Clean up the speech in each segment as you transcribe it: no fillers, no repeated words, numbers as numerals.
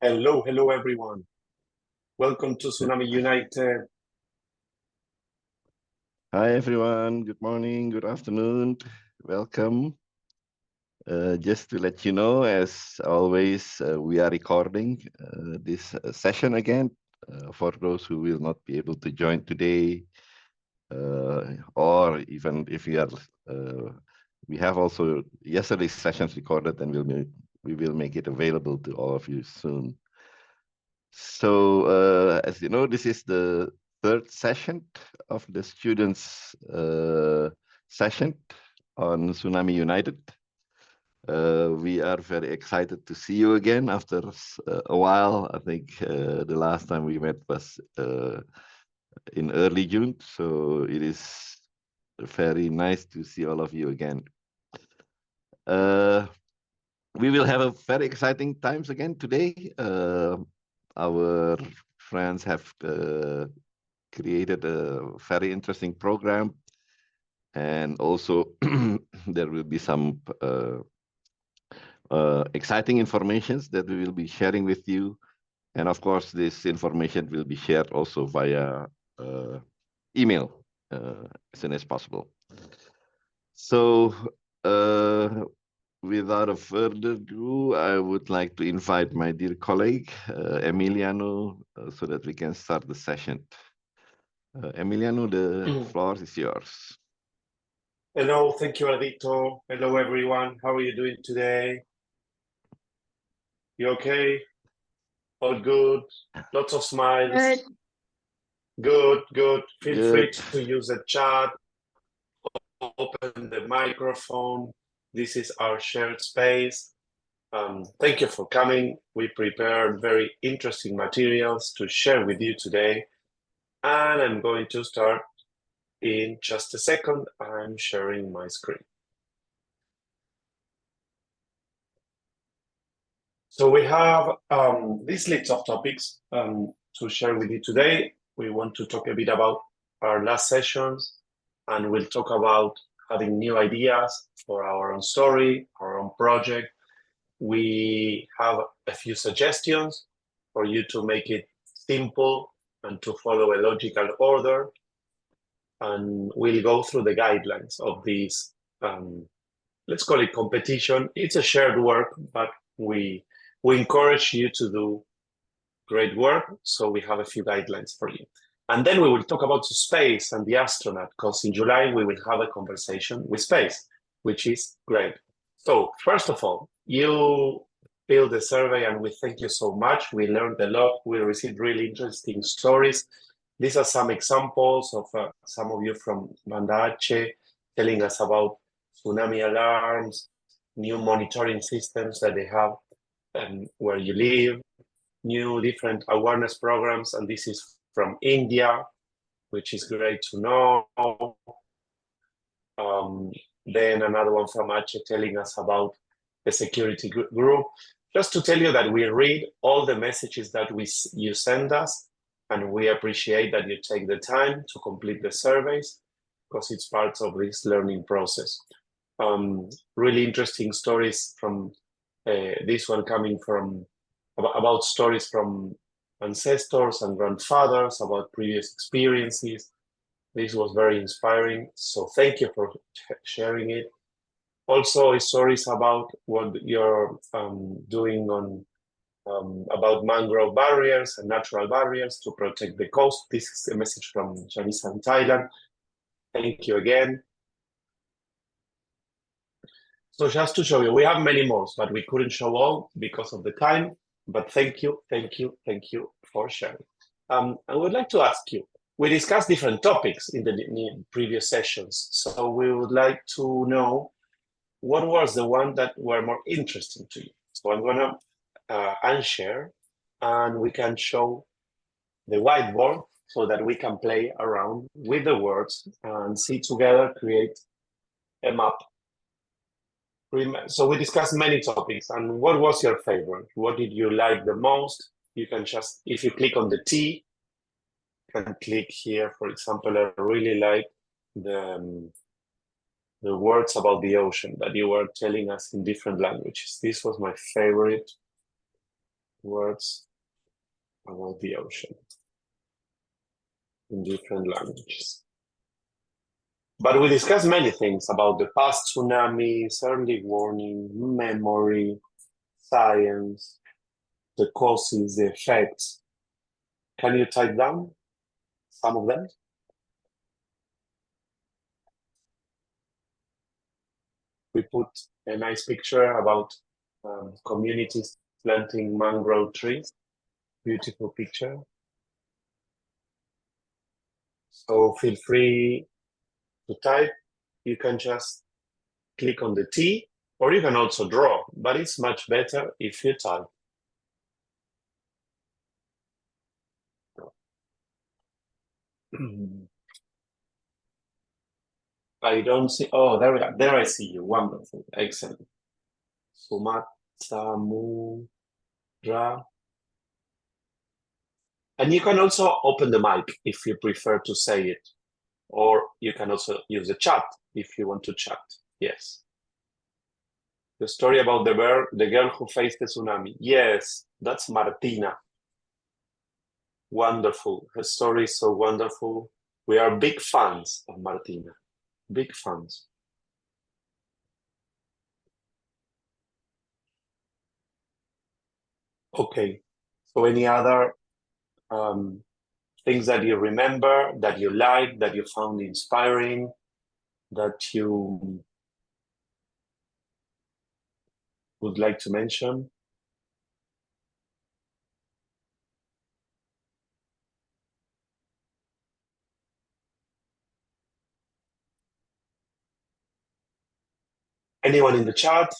Hello everyone. Welcome to Tsunami United. Hi everyone, good morning, good afternoon, welcome. Just to let you know, as always, we are recording this session again for those who will not be able to join today, or even if we are, we have also yesterday's sessions recorded, and we will make it available to all of you soon. So as you know, this is the third session of the students session on Tsunami United. We are very excited to see you again after a while. I think the last time we met was in early June, so it is very nice to see all of you again. We will have a very exciting times again today. Our friends have created a very interesting program, and also there will be some exciting informations that we will be sharing with you, and of course this information will be shared also via email as soon as possible. So without further ado, I would like to invite my dear colleague, Emiliano, so that we can start the session. Emiliano, the floor is yours. Hello, thank you, Adito. Hello, everyone. How are you doing today? You okay? All good? Lots of smiles? Good. Feel free to use the chat, open the microphone. This is our shared space. Thank you for coming. We prepared very interesting materials to share with you today. And I'm going to start in just a second. I'm sharing my screen. So we have this list of topics to share with you today. We want to talk a bit about our last sessions, and we'll talk about having new ideas for our own story, our own project. We have a few suggestions for you to make it simple and to follow a logical order. And we'll go through the guidelines of this, let's call it competition. It's a shared work, but we encourage you to do great work, so we have a few guidelines for you. And then we will talk about space and the astronaut, because in July we will have a conversation with space, which is great. So first of all, you filled the survey and we thank you so much. We learned a lot. We received really interesting stories. These are some examples of some of you from Banda Aceh telling us about tsunami alarms, new monitoring systems that they have where you live, new different awareness programs, and this is from India, which is great to know. Then another one from Aceh telling us about the security group. Just to tell you that we read all the messages that you send us, and we appreciate that you take the time to complete the surveys because it's part of this learning process. Really interesting stories from this one coming from about stories from ancestors and grandfathers about previous experiences. This was very inspiring, so thank you for sharing it. Also, stories about what you're doing on about mangrove barriers and natural barriers to protect the coast. This is a message from Janice in Thailand. Thank you again. So just to show you, we have many more, but we couldn't show all because of the time. But thank you for sharing. I would like to ask you, we discussed different topics in the previous sessions. So we would like to know what was the one that were more interesting to you. So I'm gonna unshare and we can show the whiteboard so that we can play around with the words and see together, create a map. So we discussed many topics, and what was your favorite? What did you like the most? You can just, if you click on the T, you can click here. For example, I really like the words about the ocean that you were telling us in different languages. This was my favorite. words about the ocean in different languages. But we discussed many things about the past tsunamis, early warning, memory, science, the causes, the effects. Can you type down some of them? We put a nice picture about communities planting mangrove trees. Beautiful picture. So feel free to type. You can just click on the T, or you can also draw, but it's much better if you type. I don't see, oh, there I see you, wonderful, excellent. Sumatra, Mudra. And you can also open the mic if you prefer to say it, or you can also use the chat if you want to chat, yes. The story about the girl who faced the tsunami. Yes, that's Martina. Wonderful. Her story is so wonderful. We are big fans of Martina. Big fans. Okay. So any other things that you remember, that you like, that you found inspiring, that you would like to mention? Anyone in the chat?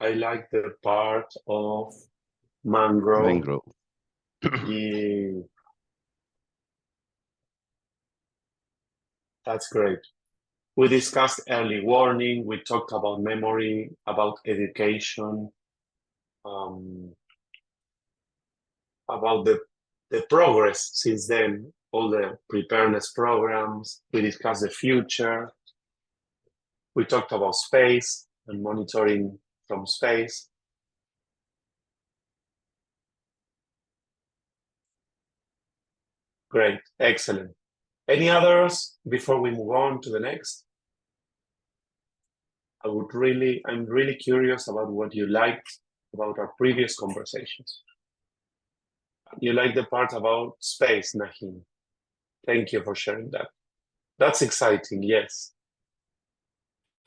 I like the part of mangrove. Mangrove. Yeah. That's great. We discussed early warning. We talked about memory, about education, about the progress since then, all the preparedness programs. We discussed the future. We talked about space and monitoring from space. Great, excellent. Any others before we move on to the next? I'm really curious about what you liked about our previous conversations. You like the part about space, Nahim. Thank you for sharing that. That's exciting, yes.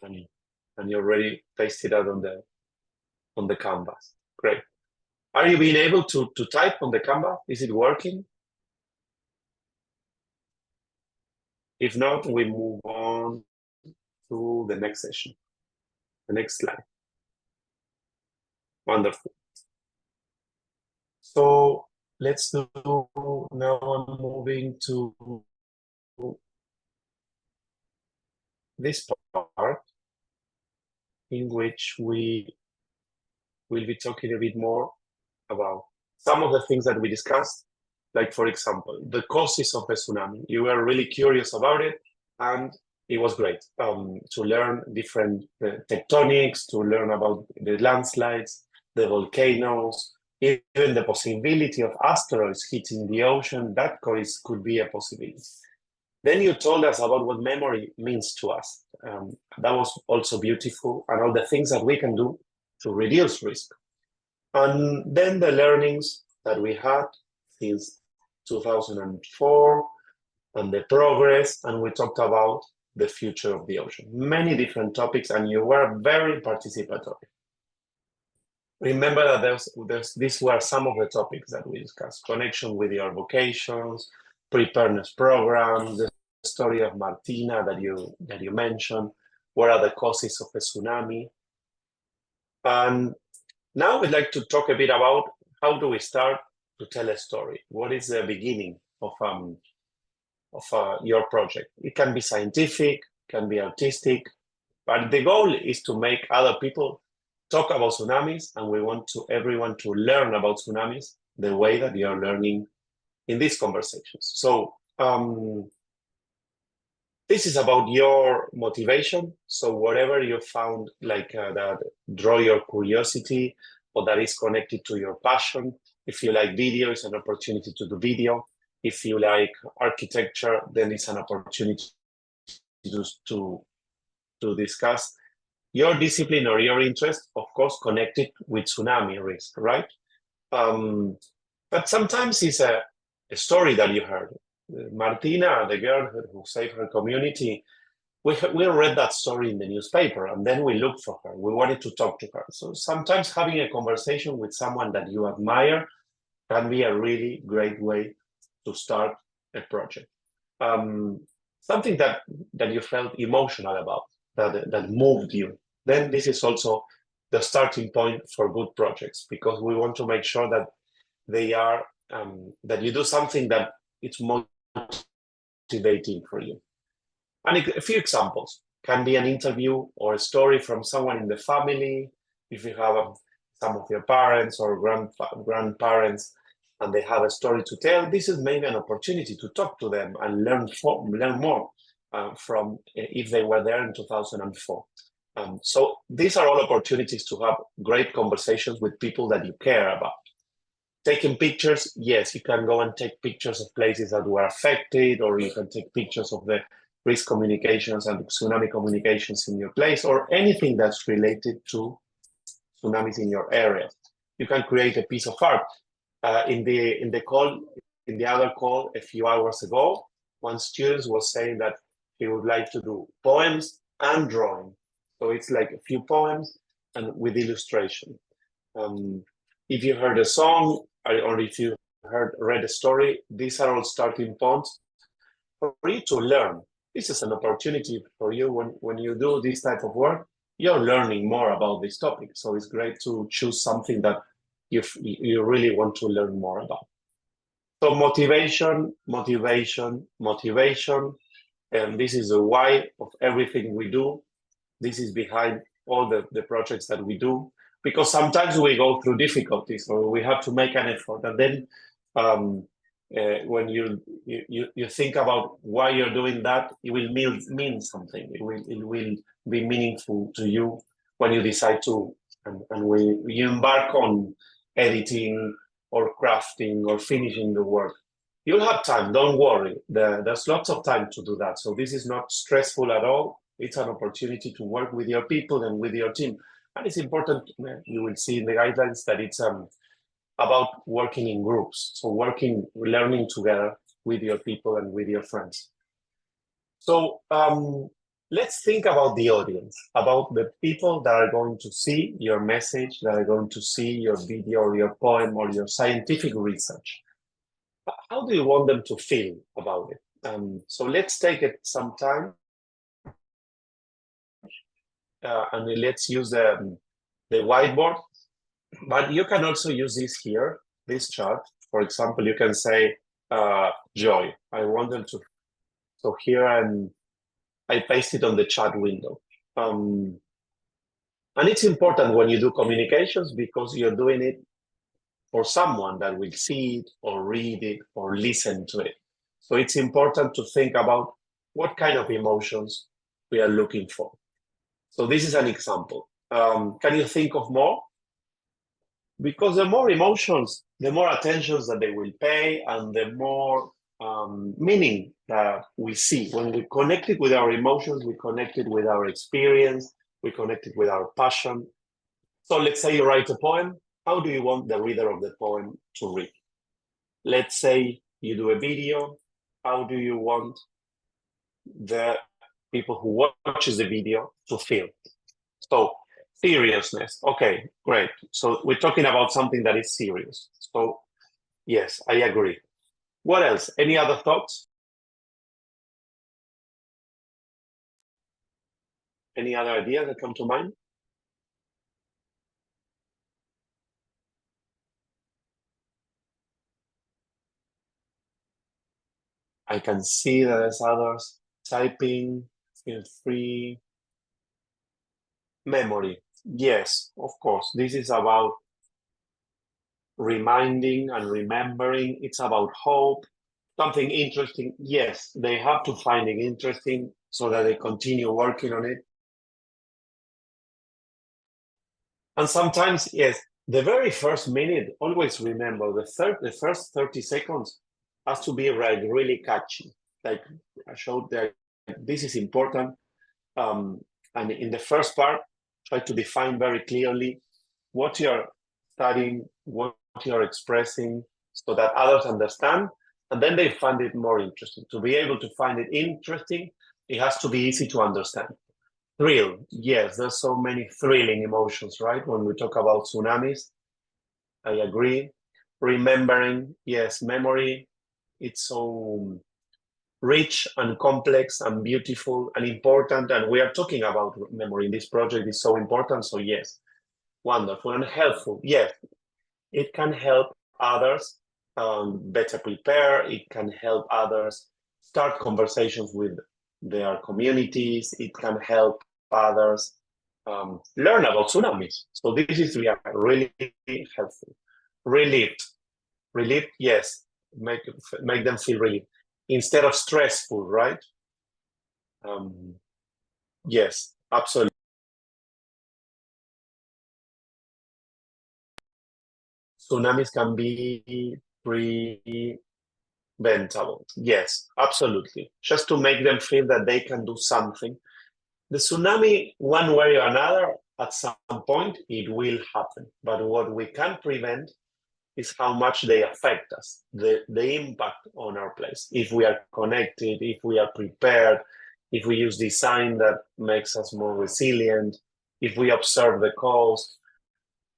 And you already pasted it out on the canvas. Great. Are you being able to type on the canvas? Is it working? If not, we move on to the next session, the next slide. Wonderful. So let's do, now I'm moving to this part in which we will be talking a bit more about some of the things that we discussed, like, for example, the causes of a tsunami. You were really curious about it, and it was great to learn different tectonics, to learn about the landslides, the volcanoes, even the possibility of asteroids hitting the ocean. That could be a possibility. Then you told us about what memory means to us. That was also beautiful, and all the things that we can do to reduce risk. And then the learnings that we had since 2004 and the progress, and we talked about the future of the ocean. Many different topics, and you were very participatory. Remember that these were some of the topics that we discussed: connection with your vocations, preparedness programs, the story of Martina that you mentioned, what are the causes of a tsunami. And now we'd like to talk a bit about how do we start to tell a story? What is the beginning of your project? It can be scientific, can be artistic, but the goal is to make other people talk about tsunamis, and we want everyone to learn about tsunamis the way that you're learning in these conversations. So this is about your motivation. So whatever you found that draw your curiosity, or that is connected to your passion. If you like video, it's an opportunity to do video. If you like architecture, then it's an opportunity to discuss your discipline or your interest, of course, connected with tsunami risk, right? But sometimes it's a story that you heard. Martina, the girl who saved her community, we read that story in the newspaper, and then we looked for her. We wanted to talk to her. So sometimes having a conversation with someone that you admire can be a really great way to start a project. Something that you felt emotional about, that moved you, then this is also the starting point for good projects, because we want to make sure that they are that you do something that it's motivating for you. And a few examples can be an interview or a story from someone in the family. If you have some of your parents or grandparents and they have a story to tell, this is maybe an opportunity to talk to them and learn more from if they were there in 2004. So these are all opportunities to have great conversations with people that you care about. Taking pictures, yes, you can go and take pictures of places that were affected, or you can take pictures of the risk communications and tsunami communications in your place, or anything that's related to tsunamis in your area. You can create a piece of art. In the other call a few hours ago, one student was saying that he would like to do poems and drawing. So it's like a few poems and with illustration. If you heard a song or if you read a story, these are all starting points for you to learn. This is an opportunity for you when you do this type of work, you're learning more about this topic. So it's great to choose something that you really want to learn more about. So motivation, and this is the why of everything we do. This is behind all the projects that we do, because sometimes we go through difficulties or we have to make an effort. And then when you think about why you're doing that, it will mean something. It will be meaningful to you when you decide to, and you embark on editing or crafting or finishing the work. You'll have time, don't worry. There's lots of time to do that. So this is not stressful at all. It's an opportunity to work with your people and with your team. And it's important, you will see in the guidelines that it's about working in groups. So learning together with your people and with your friends. So let's think about the audience, about the people that are going to see your message, that are going to see your video or your poem or your scientific research. How do you want them to feel about it? So let's take some time and let's use the whiteboard. But you can also use this here, this chart. For example, you can say, joy. I want them to. So here I paste it on the chat window. And it's important when you do communications because you're doing it for someone that will see it or read it or listen to it. So it's important to think about what kind of emotions we are looking for. So this is an example. Can you think of more? Because the more emotions, the more attentions that they will pay and the more meaning that we see. When we connect it with our emotions, we connect it with our experience, we connect it with our passion. So let's say you write a poem. How do you want the reader of the poem to read? Let's say you do a video. How do you want the people who watches the video to feel? So seriousness. Okay, great. So we're talking about something that is serious. So yes, I agree. What else? Any other thoughts? Any other ideas that come to mind? I can see that there's others typing. Feel free. Memory. Yes, of course. This is about reminding and remembering. It's about hope. Something interesting. Yes, they have to find it interesting so that they continue working on it. And sometimes, yes, The very first minute, always remember the first 30 seconds has to be like really catchy. Like I showed that this is important. And in the first part, try to define very clearly what you're studying, what you're expressing, so that others understand, and then they find it more interesting. To be able to find it interesting, it has to be easy to understand. Thrill, yes, there's so many thrilling emotions, right? When we talk about tsunamis, I agree. Remembering, yes, memory, it's so rich and complex and beautiful and important. And we are talking about memory in this project is so important. So yes, wonderful and helpful. Yes, it can help others better prepare. It can help others start conversations with their communities. It can help others learn about tsunamis. So this is really helpful. Relieved, relieved, yes. Make them feel relieved instead of stressful, right? Yes, absolutely. Tsunamis can be preventable. Yes, absolutely. Just to make them feel that they can do something. The tsunami, one way or another, at some point, it will happen. But what we can prevent is how much they affect us, the impact on our place. If we are connected, if we are prepared, if we use design that makes us more resilient, if we observe the cause.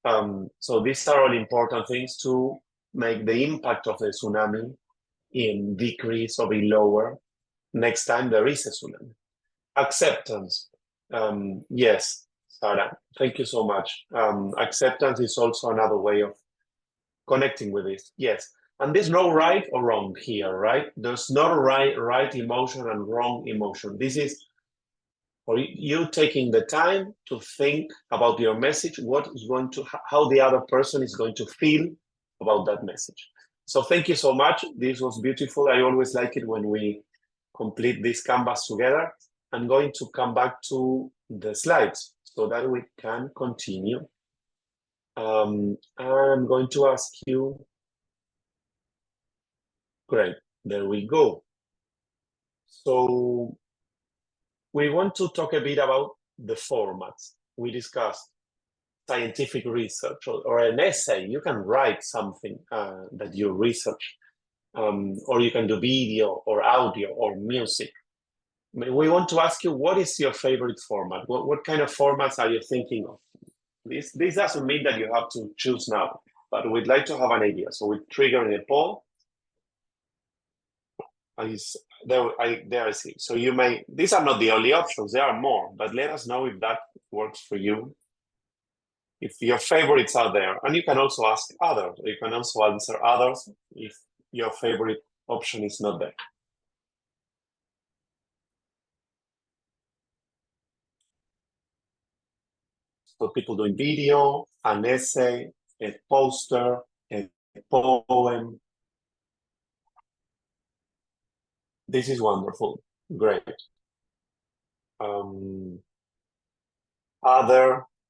So these are all important things to make the impact of the tsunami in decrease or be lower next time there is a tsunami. Acceptance. Yes, Sarah, thank you so much. Acceptance is also another way of connecting with this. Yes. And there's no right or wrong here, right? There's no right emotion and wrong emotion. This is for you taking the time to think about your message, what is going to, how the other person is going to feel about that message. So thank you so much. This was beautiful. I always like it when we complete this canvas together. I'm going to come back to the slides so that we can continue. I'm going to ask you. Great, there we go. So we want to talk a bit about the formats. We discussed scientific research or an essay. You can write something that you research, or you can do video or audio or music. We want to ask you, what is your favorite format? What kind of formats are you thinking of? This doesn't mean that you have to choose now, but we'd like to have an idea. So we're triggering a poll. There I see. So you may, these are not the only options, there are more, but let us know if that works for you. If your favorites are there, and you can also ask others, you can also answer others if your favorite option is not there. So people doing video, an essay, a poster, a poem. This is wonderful, great.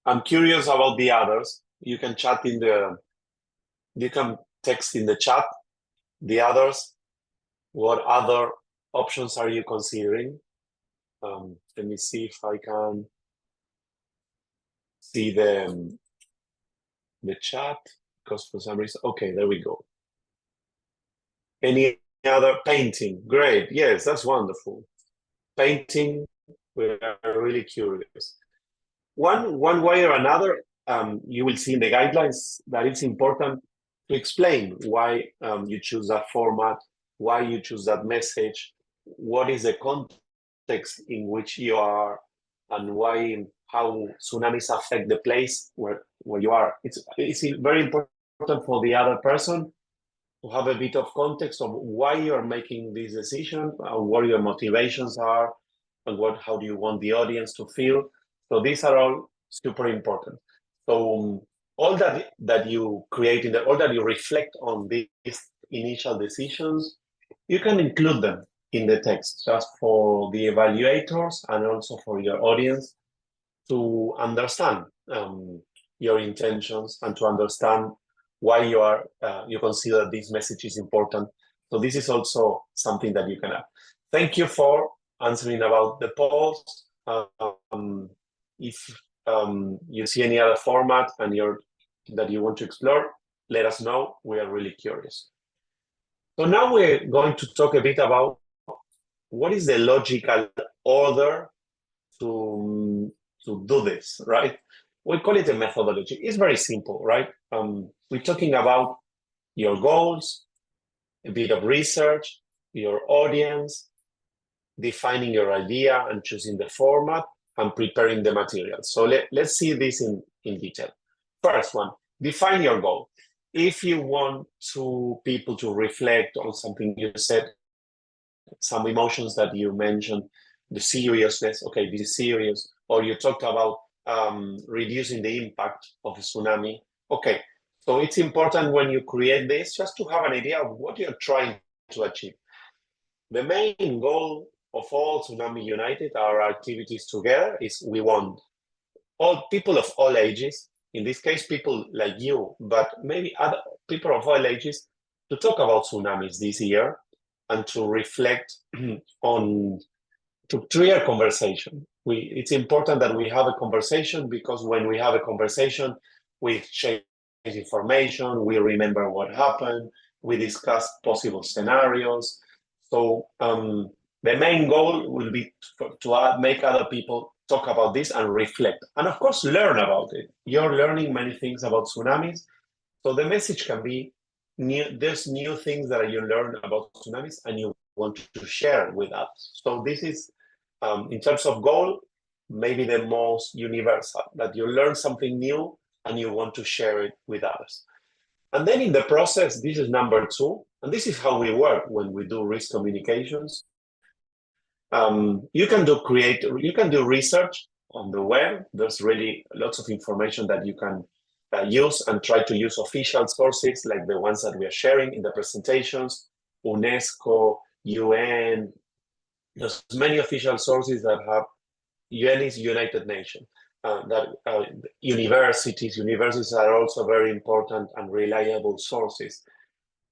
I'm curious about the others. You can chat you can text in the chat the others. What other options are you considering? Let me see if I can see the chat, because for some reason, okay, there we go. Any other painting? Great, yes, that's wonderful. Painting, we are really curious. One way or another, you will see in the guidelines that it's important to explain why you choose that format, why you choose that message, what is the context in which you are, and why, how tsunamis affect the place where you are. It's very important for the other person to have a bit of context of why you're making this decision, what your motivations are, and how do you want the audience to feel. So these are all super important. So all that you create all that you reflect on these initial decisions, you can include them in the text just for the evaluators and also for your audience to understand. your intentions and to understand why you consider this message is important. So this is also something that you can have. Thank you for answering about the polls. If you see any other format and that you want to explore, let us know. We are really curious. So now we're going to talk a bit about what is the logical order to do this, right? We call it a methodology. It's very simple, right? We're talking about your goals, a bit of research, your audience, defining your idea and choosing the format, and preparing the material. So let's see this in detail. First one, define your goal. If you want people to reflect on something you said, some emotions that you mentioned, the seriousness, okay, this is serious, or you talked about reducing the impact of a tsunami. Okay, so it's important when you create this just to have an idea of what you're trying to achieve. The main goal of all Tsunami United, our activities together, is we want all people of all ages, in this case, people like you, but maybe other people of all ages, to talk about tsunamis this year and to reflect on, to trigger conversation. It's important that we have a conversation, because when we have a conversation, we exchange information, we remember what happened, we discuss possible scenarios. So the main goal will be to make other people talk about this and reflect. And of course, learn about it. You're learning many things about tsunamis. So the message can be, there's new things that you learn about tsunamis and you want to share with us. So this is, in terms of goal, maybe the most universal, that you learn something new and you want to share it with others. And then in the process, this is number 2, and this is how we work when we do risk communications. You can do research on the web. There's really lots of information that you can use, and try to use official sources like the ones that we are sharing in the presentations, UNESCO, UN. There's many official sources that have UN is United Nations. Universities are also very important and reliable sources.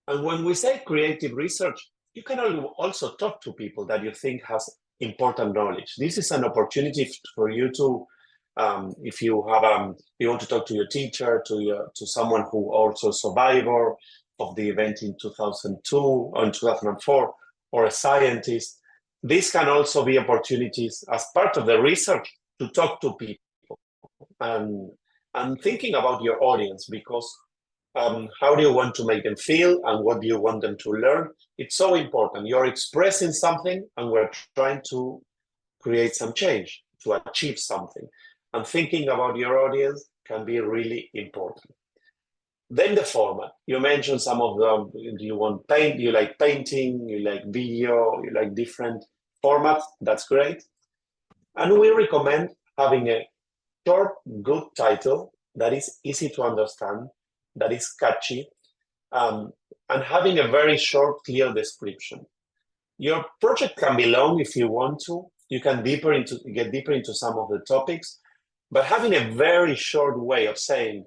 And when we say creative research, you can also talk to people that you think has important knowledge. This is an opportunity for you to, if you want to talk to your teacher, to someone who also survivor of the event in 2002 or in 2004, or a scientist. This can also be opportunities as part of the research to talk to people and thinking about your audience, because how do you want to make them feel and what do you want them to learn? It's so important. You're expressing something and we're trying to create some change, to achieve something. And thinking about your audience can be really important. Then the format. You mentioned some of them. You like painting, you like video, you like different formats. That's great. And we recommend having a short, good title that is easy to understand, that is catchy, and having a very short, clear description. Your project can be long if you want to. You can get deeper into some of the topics, but having a very short way of saying,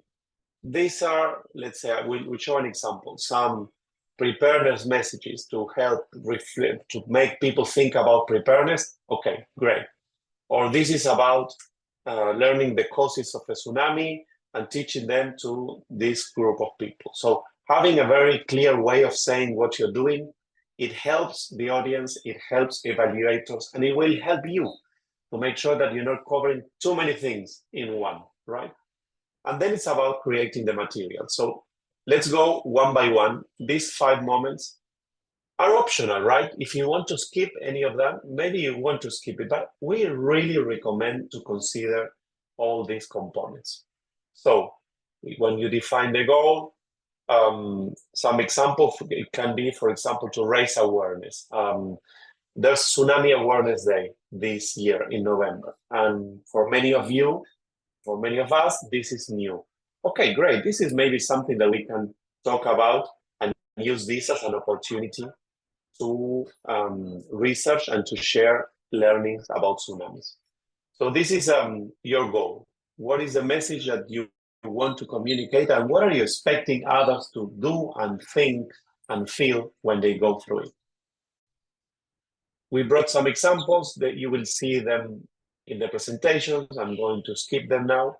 these are, let's say, we'll show an example, some preparedness messages to help reflect, to make people think about preparedness. Okay, great. Or this is about learning the causes of a tsunami and teaching them to this group of people. So having a very clear way of saying what you're doing, it helps the audience, it helps evaluators, and it will help you to make sure that you're not covering too many things in one, right? And then it's about creating the material. So let's go one by one. These 5 moments are optional, right? If you want to skip any of them, maybe you want to skip it, but we really recommend to consider all these components. So when you define the goal, some example, it can be, for example, to raise awareness. There's Tsunami Awareness Day this year in November. And for many of you, for many of us, this is new. Okay, great. This is maybe something that we can talk about and use this as an opportunity to research and to share learnings about tsunamis. So this is your goal. What is the message that you want to communicate, and what are you expecting others to do and think and feel when they go through it? We brought some examples that you will see them in the presentations. I'm going to skip them now.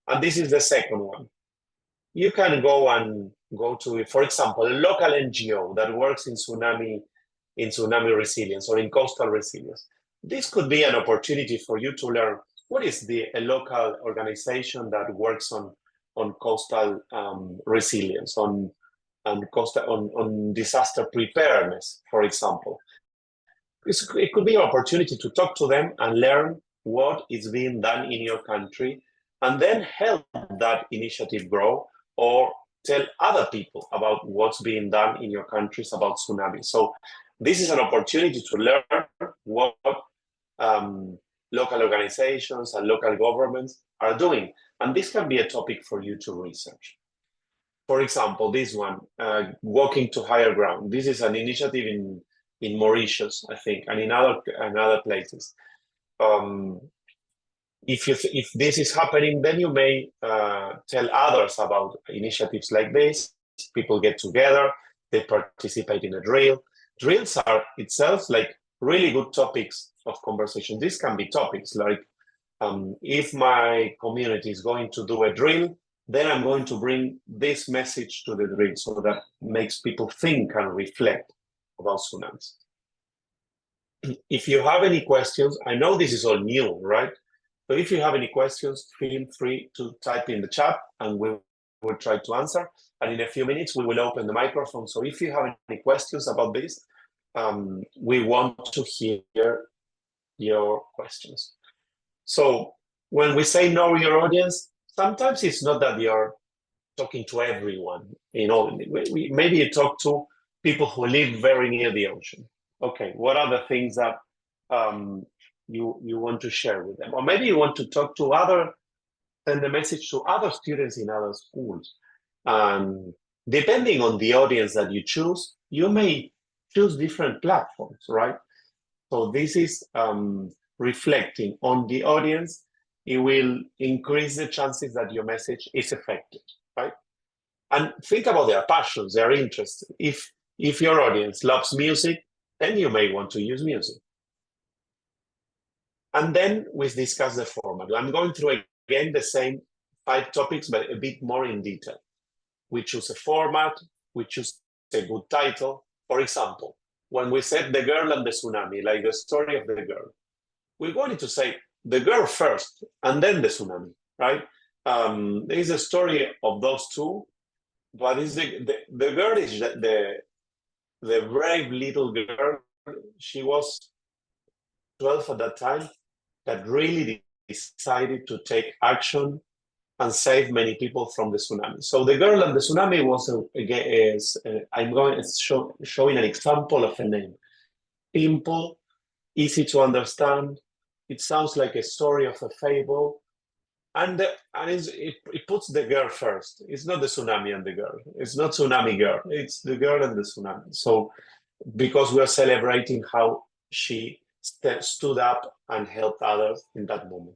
And this is the second one. You can go to, for example, a local NGO that works in tsunami resilience or in coastal resilience. This could be an opportunity for you to learn what is a local organization that works on coastal resilience, on disaster preparedness, for example. It could be an opportunity to talk to them and learn what is being done in your country, and then help that initiative grow, or tell other people about what's being done in your countries about tsunami. So this is an opportunity to learn what local organizations and local governments are doing. And this can be a topic for you to research. For example, this one, Walking to Higher Ground. This is an initiative in Mauritius, I think, and in other places. If this is happening, then you may tell others about initiatives like this. People get together, they participate in a drill. Drills are itself like really good topics of conversation. These can be topics like, if my community is going to do a drill, then I'm going to bring this message to the drill, so that makes people think and reflect about tsunamis. If you have any questions, I know this is all new, right? So if you have any questions, feel free to type in the chat and we will try to answer. And in a few minutes, we will open the microphone. So if you have any questions about this, we want to hear your questions. So when we say know your audience, sometimes it's not that you're talking to everyone. Maybe you talk to people who live very near the ocean. Okay, what are the things that you want to share with them? Or maybe you want to talk to send a message to other students in other schools. And depending on the audience that you choose, you may choose different platforms, right? So this is reflecting on the audience. It will increase the chances that your message is effective, right? And think about their passions, their interests. If your audience loves music, then you may want to use music. And then we discuss the format. I'm going through again the same 5 topics, but a bit more in detail. We choose a format, we choose a good title. For example, when we said the girl and the tsunami, like the story of the girl, we wanted to say the girl first and then the tsunami, right? There is a story of those two, but the girl is the brave little girl. She was 12 at that time, that really decided to take action and save many people from the tsunami. So the girl and the tsunami was, showing an example of a name. Simple, easy to understand. It sounds like a story of a fable. And it puts the girl first. It's not the tsunami and the girl. It's not tsunami girl. It's the girl and the tsunami. So because we are celebrating how she stood up and helped others in that moment.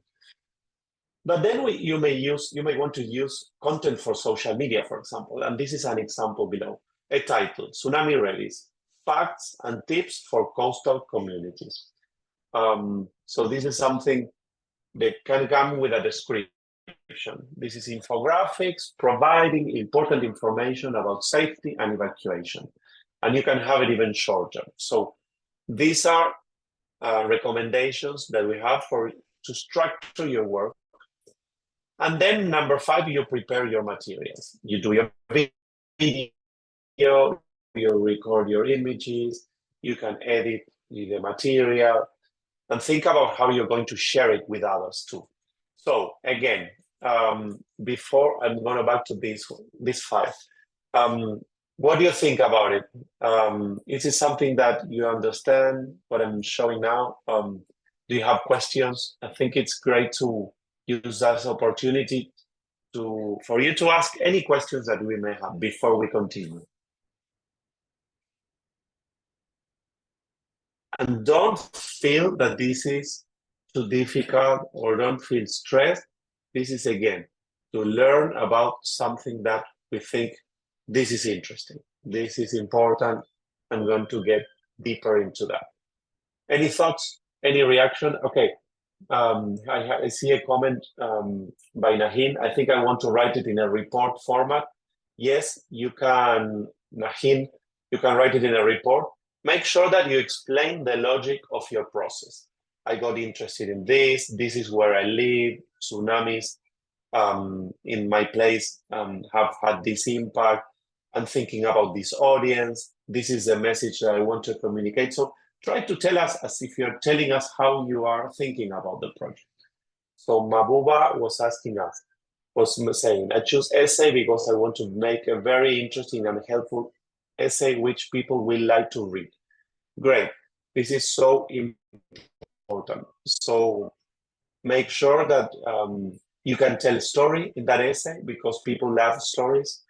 But then you may want to use content for social media, for example. And this is an example below. A title, Tsunami Release, Facts and Tips for Coastal Communities. So this is something that can come with a description. This is infographics providing important information about safety and evacuation. And you can have it even shorter. So these are recommendations that we have to structure your work. And then number 5, you prepare your materials. You do your video, you record your images, you can edit the material, and think about how you're going to share it with others too. So again, before I'm going back to this 5, what do you think about it? Is it something that you understand what I'm showing now? Do you have questions? I think it's great to use that opportunity for you to ask any questions that we may have before we continue. And don't feel that this is too difficult or don't feel stressed. This is, again, to learn about something that we think this is interesting, this is important, I'm going to get deeper into that. Any thoughts, any reaction? Okay, I see a comment by Nahin. I think I want to write it in a report format. Yes, you can, Nahin, you can write it in a report. Make sure that you explain the logic of your process. I got interested in this is where I live, tsunamis in my place have had this impact. I'm thinking about this audience. This is the message that I want to communicate. So try to tell us as if you're telling us how you are thinking about the project. So Mabuba was asking us, was saying, I choose essay because I want to make a very interesting and helpful essay which people will like to read. Great. This is so important. So make sure that you can tell a story in that essay because people love stories.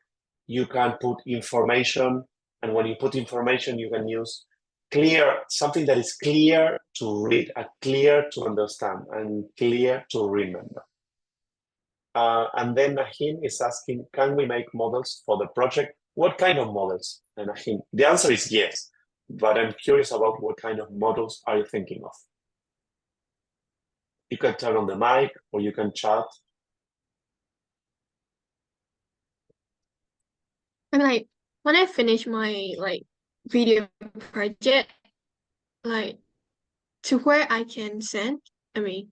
You can put information, and when you put information, you can use something that is clear to read, and clear to understand, and clear to remember. And then Nahin is asking, can we make models for the project? What kind of models, Nahin? The answer is yes, but I'm curious about what kind of models are you thinking of? You can turn on the mic or you can chat. And like when I finish my video project, like to where I can send, the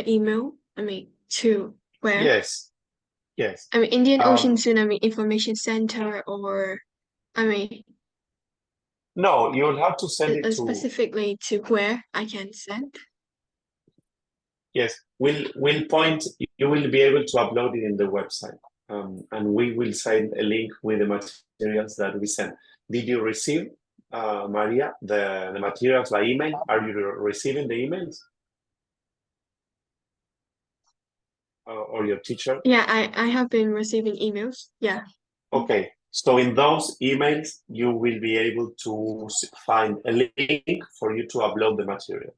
email, to where? Yes. Indian Ocean Tsunami Information Center, or no, you'll have to send it to specifically to where I can send. Yes, we'll point. You will be able to upload it in the website, and we will send a link with the materials that we send. Did you receive, Maria, the materials by email? Are you receiving the emails? Or your teacher? Yeah, I have been receiving emails. Yeah. Okay, so in those emails, you will be able to find a link for you to upload the material.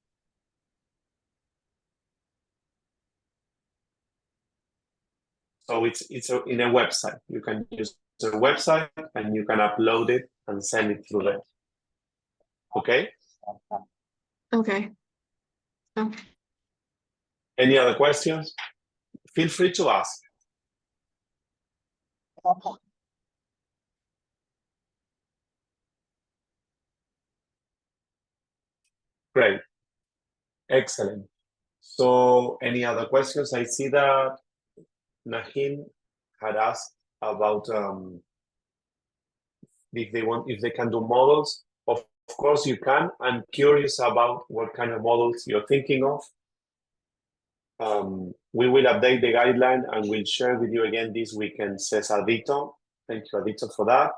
So it's in a website. You can use the website and you can upload it and send it through there. Okay? Okay. Okay. Any other questions? Feel free to ask. Great. Excellent. So any other questions? I see that Nahin had asked about if they can do models. Of course you can. I'm curious about what kind of models you're thinking of. We will update the guideline and we'll share with you again this weekend, says Adito. Thank you, Adito, for that.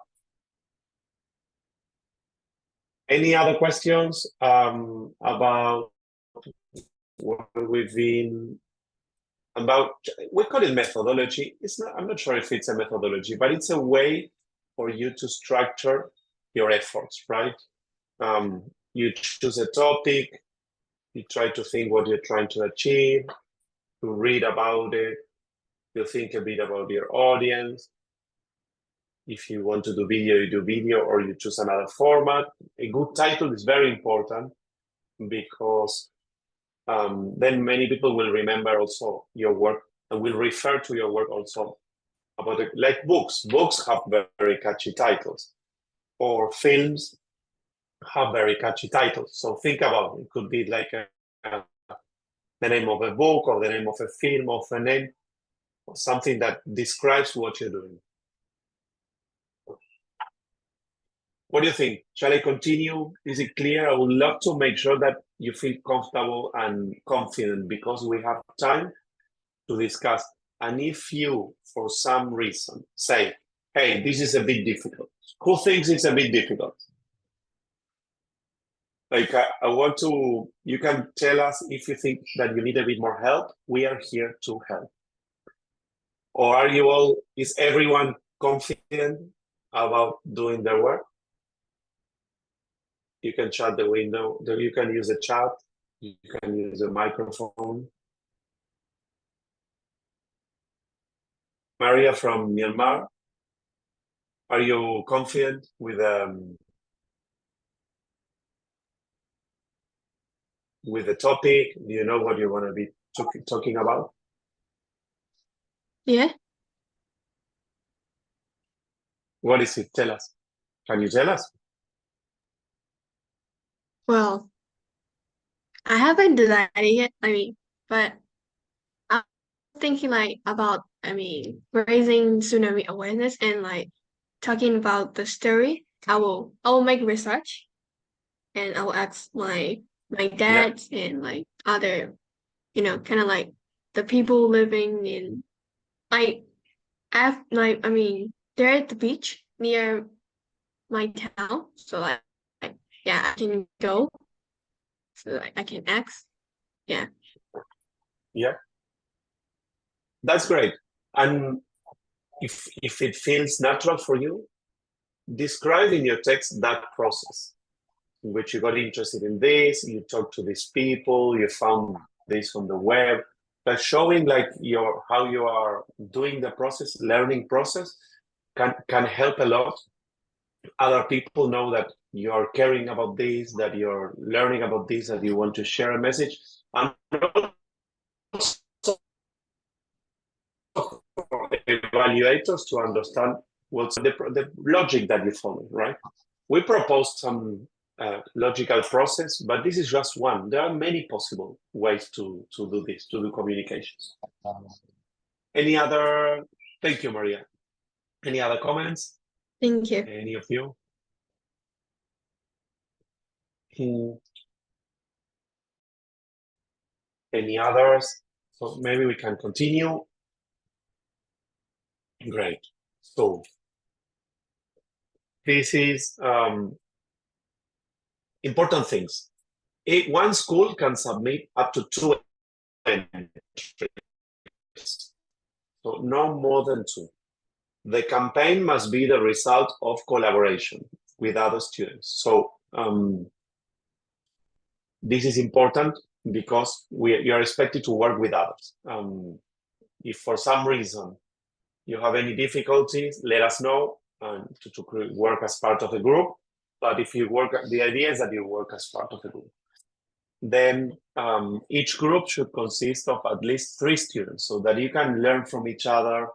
Any other questions about what we've been about? We call it methodology. It's not. I'm not sure if it's a methodology, but it's a way for you to structure your efforts, right? You choose a topic, you try to think what you're trying to achieve, to read about it, you think a bit about your audience. If you want to do video, you do video, or you choose another format. A good title is very important because then many people will remember also your work and will refer to your work also about it. Like books. Books have very catchy titles, or films have very catchy titles. So think about it. It could be like the name of a book or the name of a film or a name, or something that describes what you're doing. What do you think? Shall I continue? Is it clear? I would love to make sure that you feel comfortable and confident because we have time to discuss. And if you, for some reason, say, hey, this is a bit difficult. Who thinks it's a bit difficult? Like, I want to, you can tell us if you think that you need a bit more help. We are here to help. Or are you all, is everyone confident about doing their work? You can shut the window, you can use a chat, you can use a microphone. Maria from Myanmar, are you confident with the topic? Do you know what you want to be talking about? Yeah. What is it? Tell us. Can you tell us? Well, I haven't decided yet. But I'm thinking like about, raising tsunami awareness and like talking about the story. I will make research and I will ask my dad and like other, kind of like the people living in like they're at the beach near my town, so like yeah, I can go, so like I can ask. Yeah. Yeah, that's great. And if it feels natural for you, describe in your text that process in which you got interested in this, you talked to these people, you found this on the web, but showing like how you are doing the process, learning process, can help a lot. Other people know that you are caring about this, that you're learning about this, that you want to share a message, and also for evaluators to understand what's the logic that you follow, right? We proposed some logical process, but this is just one. There are many possible ways to do this, to do communications. Any other? Thank you, Maria. Any other comments? Thank you. Any of you? Any others? So maybe we can continue. Great. So this is important things. One school can submit up to 2 entries, so no more than 2. The campaign must be the result of collaboration with other students. So this is important because you are expected to work with others. If for some reason you have any difficulties, let us know to work as part of the group. But if you work, the idea is that you work as part of the group. Then each group should consist of at least 3 students so that you can learn from each other.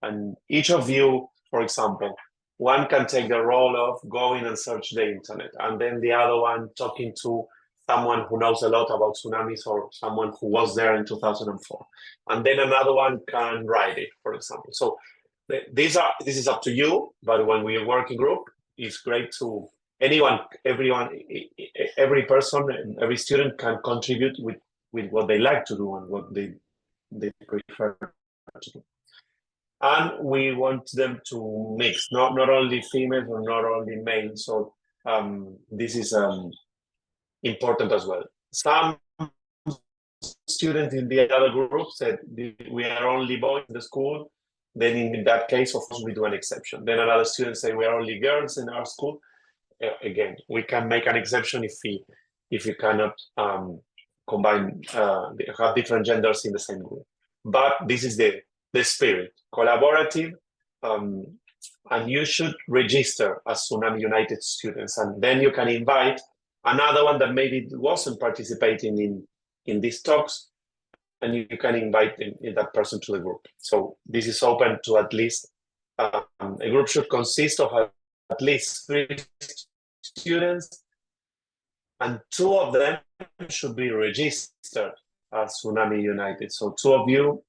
And each of you, for example, one can take the role of going and search the internet, and then the other one talking to someone who knows a lot about tsunamis or someone who was there in 2004. And then another one can write it, for example. So this is up to you, but when we work in group, it's great to every person, every student can contribute with what they like to do and what they prefer to do. And we want them to mix, not only females or not only males. So this is important as well. Some students in the other group said we are only boys in the school. Then in that case, of course, we do an exception. Then another student say we are only girls in our school. Again, we can make an exception if you cannot combine, have different genders in the same group. But this is the spirit, collaborative, and you should register as Tsunami United students, and then you can invite another one that maybe wasn't participating in these talks, and you can invite that person to the group. So this is open to at least, a group should consist of at least 3 students, and 2 of them should be registered as Tsunami United. So 2 of you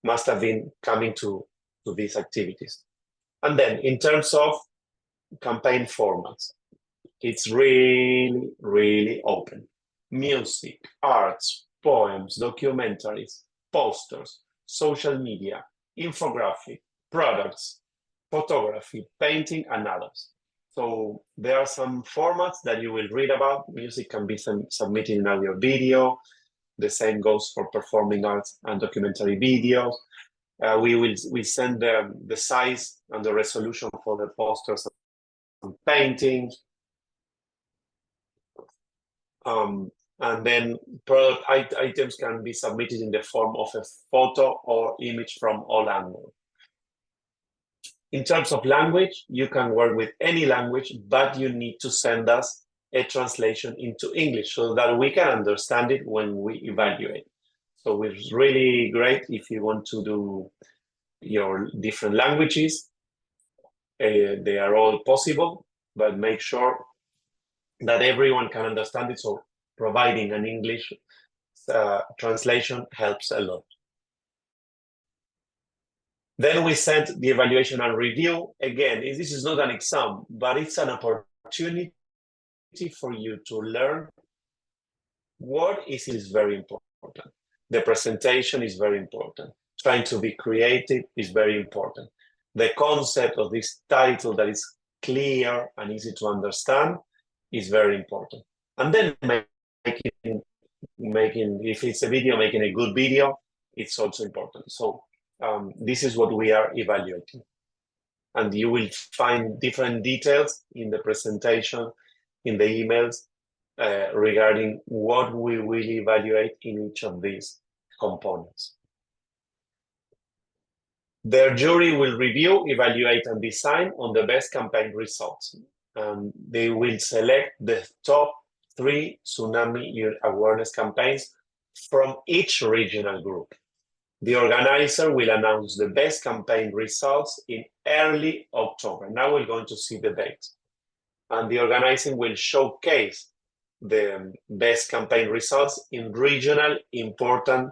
must have been coming to these activities. And then in terms of campaign formats, it's really, really open. Music, arts, poems, documentaries, posters, social media, infographic, products, photography, painting, and others. So there are some formats that you will read about. Music can be submitted in audio video. The same goes for performing arts and documentary videos. We send the size and the resolution for the posters and paintings. And And then product items can be submitted in the form of a photo or image from all angles. In terms of language, you can work with any language, but you need to send us a translation into English so that we can understand it when we evaluate. So it's really great if you want to do your different languages. They are all possible, but make sure that everyone can understand it. So providing an English translation helps a lot. Then we sent the evaluation and review. Again, this is not an exam, but it's an opportunity for you to learn what is very important. The presentation is very important. Trying to be creative is very important. The concept of this title that is clear and easy to understand is very important. And then making, if it's a video, making a good video, it's also important. So this is what we are evaluating. And you will find different details in the presentation, in the emails, regarding what we will evaluate in each of these components. Their jury will review, evaluate, and decide on the best campaign results. They will select the top 3 tsunami awareness campaigns from each regional group. The organizer will announce the best campaign results in early October. Now we're going to see the date. And the organizing will showcase the best campaign results in regional important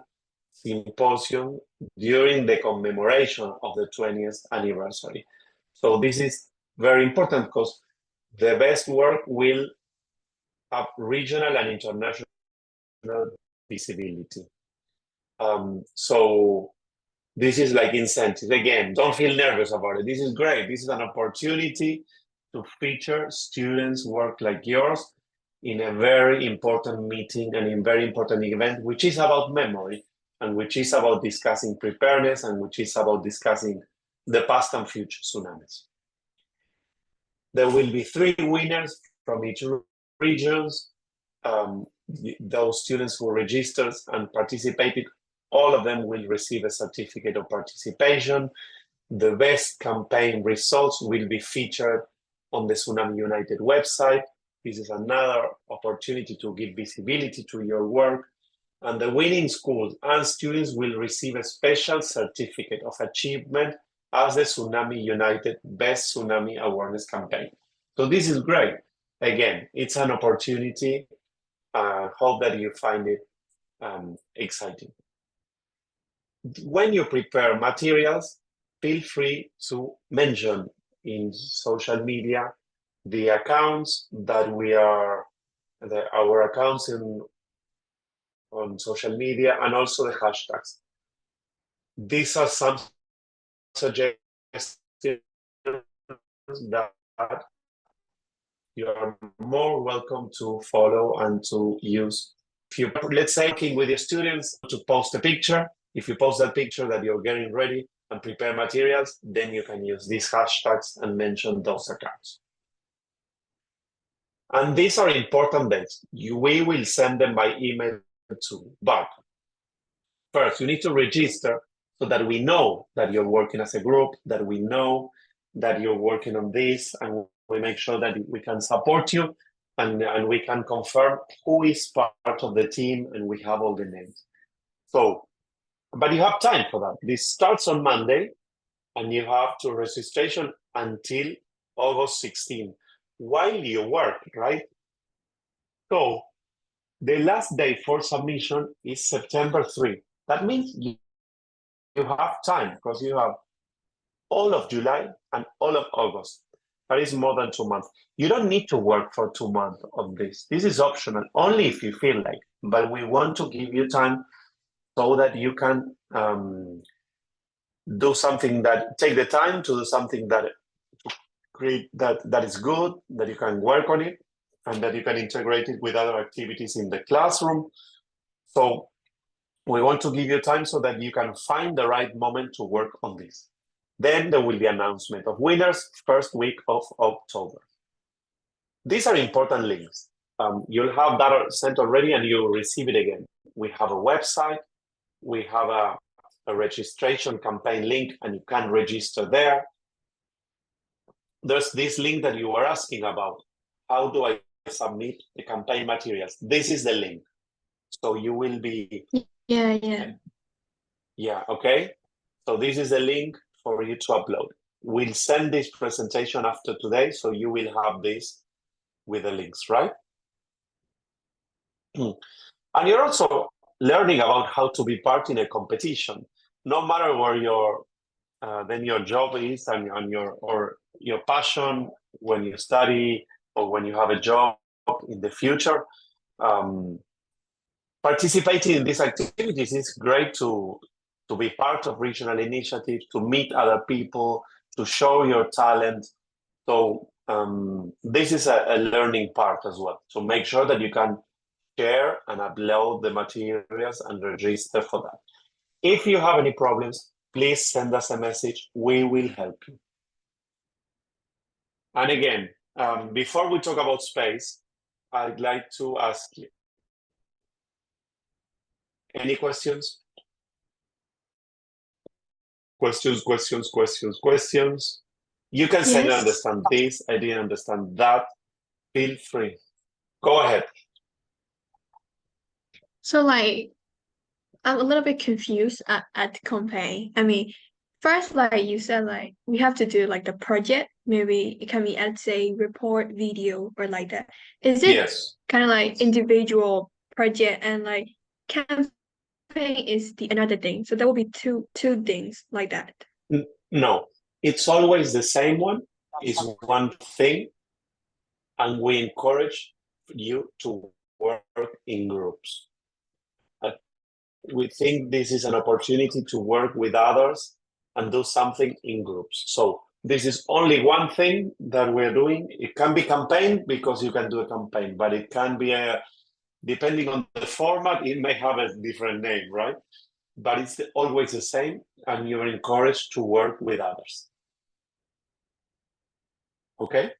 symposium during the commemoration of the 20th anniversary. So this is very important because the best work will have regional and international visibility. So this is like incentives. Again, don't feel nervous about it. This is great. This is an opportunity to feature students' work like yours in a very important meeting and in a very important event, which is about memory and which is about discussing preparedness and which is about discussing the past and future tsunamis. There will be 3 winners from each regions. Those students who registered and participated, all of them will receive a certificate of participation. The best campaign results will be featured on the Tsunami United website. This is another opportunity to give visibility to your work. And the winning schools and students will receive a special certificate of achievement as the Tsunami United Best Tsunami Awareness Campaign. So this is great. Again, it's an opportunity. Hope that you find it exciting. When you prepare materials, feel free to mention in social media the accounts that our accounts on social media, and also the hashtags. These are some suggestions that you are more welcome to follow and to use. If you, let's say, working with your students to post a picture, if you post that picture that you're getting ready and prepare materials, then you can use these hashtags and mention those accounts. And these are important dates. We will send them by email too. But first, you need to register so that we know that you're working as a group, that we know that you're working on this, and we make sure that we can support you and we can confirm who is part of the team, and we have all the names. So, but you have time for that. This starts on Monday, and you have to registration until August 16 while you work, right? So the last day for submission is September 3. That means you have time because you have all of July and all of August. That is more than 2 months. You don't need to work for 2 months of this. This is optional, only if you feel like. But we want to give you time so that you can do something take the time to do something that is good, that you can work on it, and that you can integrate it with other activities in the classroom. So we want to give you time so that you can find the right moment to work on this. Then there will be announcement of winners first week of October. These are important links. you'll have that sent already and you'll receive it again. We have a website, we have a registration campaign link, and you can register there. There's this link that you were asking about. How do I submit the campaign materials? This is the link. So you will be... Yeah, okay. So this is the link for you to upload. We'll send this presentation after today, so you will have this with the links, right? And you're also learning about how to be part in a competition, no matter where your job is and your passion when you study or when you have a job in the future. Participating in these activities is great to be part of regional initiatives, to meet other people, to show your talent. So this is a learning part as well. So make sure that you can share and upload the materials and register for that. If you have any problems, please send us a message. We will help you. And again, before we talk about space, I'd like to ask you, any questions? Questions. You can say, I understand this, I didn't understand that. Feel free. Go ahead. So like, I'm a little bit confused at the campaign. I mean, first, like you said, like we have to do like the project. Maybe it can be, let's say, report, video, or like that. Is it kind of like individual project and like campaign is the another thing? So there will be two things like that. No, it's always the same one. It's one thing, and we encourage you to work in groups. We think this is an opportunity to work with others and do something in groups. So this is only one thing that we're doing. It can be campaign because you can do a campaign, but it can be depending on the format, it may have a different name, right? But it's always the same, and you're encouraged to work with others. Okay?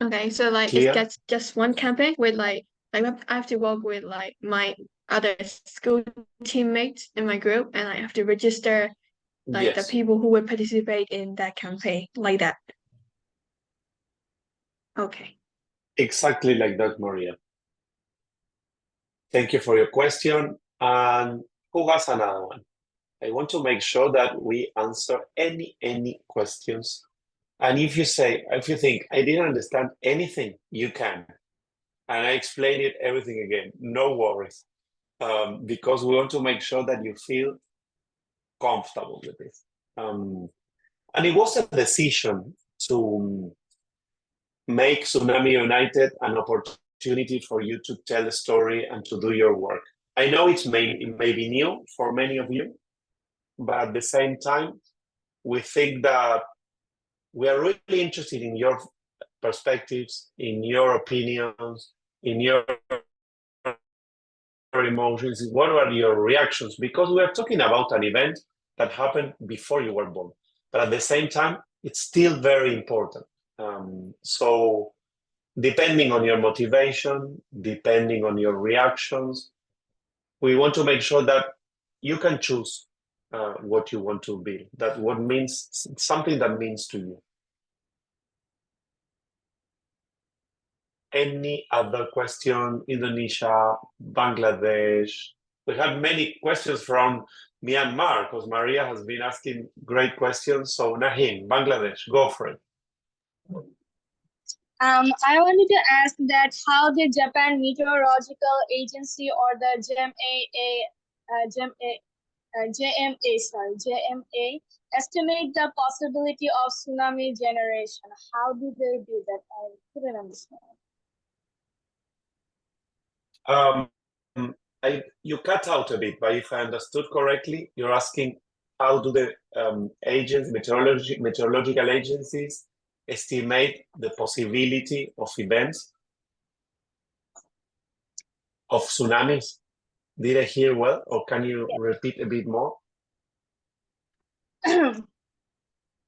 Okay, so like it's just one campaign with like I have to work with like my other school teammates in my group, and I have to register like the people who will participate in that campaign, like that. Okay. Exactly like that, Maria. Thank you for your question. And who has another one? I want to make sure that we answer any questions. And if you think I didn't understand anything, you can. And I explain it everything again. No worries. Because we want to make sure that you feel comfortable with this. And it was a decision to make Tsunami United an opportunity for you to tell a story and to do your work. I know it may be new for many of you, but at the same time, we think that we are really interested in your perspectives, in your opinions, in your emotions. What are your reactions? Because we are talking about an event that happened before you were born, but at the same time, it's still very important. So depending on your motivation, depending on your reactions, we want to make sure that you can choose what you want to be, that what means something that means to you. Any other question? Indonesia, Bangladesh. We have many questions from Myanmar because Maria has been asking great questions. So Nahim, Bangladesh, go for it. I wanted to ask that how the Japan Meteorological Agency or the JMA estimate the possibility of tsunami generation. How do they do that? I couldn't understand. You cut out a bit, but if I understood correctly, you're asking how do the meteorological agencies estimate the possibility of events of tsunamis? Did I hear well, or can you repeat a bit more? I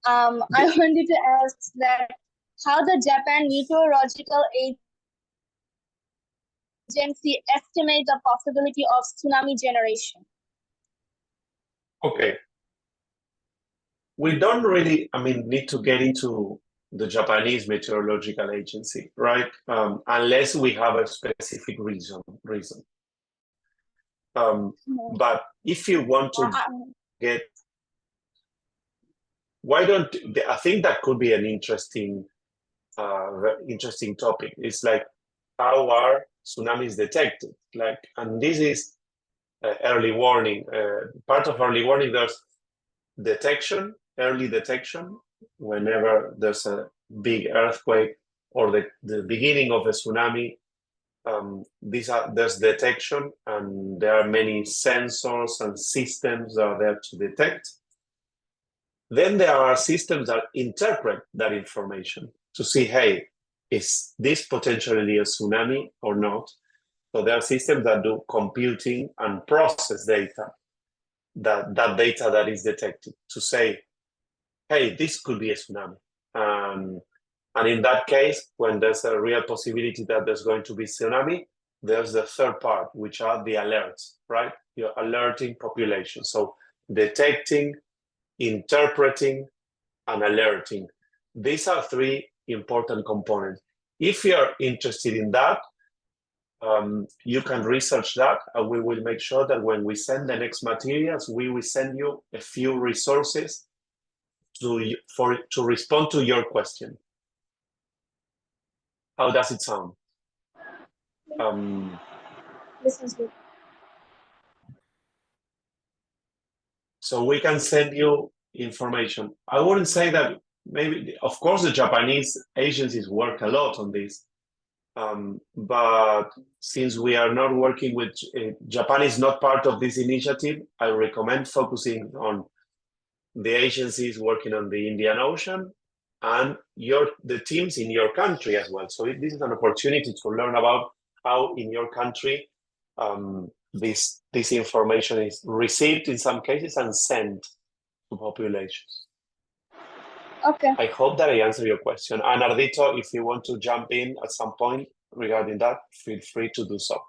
wanted to ask that how the Japan Meteorological agency estimate the possibility of tsunami generation? Okay. We don't really, need to get into the Japanese Meteorological Agency, right? Unless we have a specific reason. But if you want to get, I think that could be an interesting topic. It's like, how are tsunamis detected? And this is early warning. Part of early warning, there's early detection, whenever there's a big earthquake or the beginning of a tsunami. There's detection, and there are many sensors and systems that are there to detect. Then there are systems that interpret that information to see, hey, is this potentially a tsunami or not? So there are systems that do computing and process data, that data that is detected, to say, hey, this could be a tsunami. And in that case, when there's a real possibility that there's going to be tsunami, there's the third part, which are the alerts, right? You're alerting population. So detecting, interpreting, and alerting. These are three important components. If you're interested in that, you can research that, and we will make sure that when we send the next materials, we will send you a few resources to respond to your question. How does it sound? This is good. So we can send you information. I wouldn't say that maybe, of course, the Japanese agencies work a lot on this. But since we are not working with, Japan is not part of this initiative, I recommend focusing on the agencies working on the Indian Ocean and the teams in your country as well. So this is an opportunity to learn about how in your country this information is received in some cases and sent to populations. Okay. I hope that I answered your question. And Ardito, if you want to jump in at some point regarding that, feel free to do so.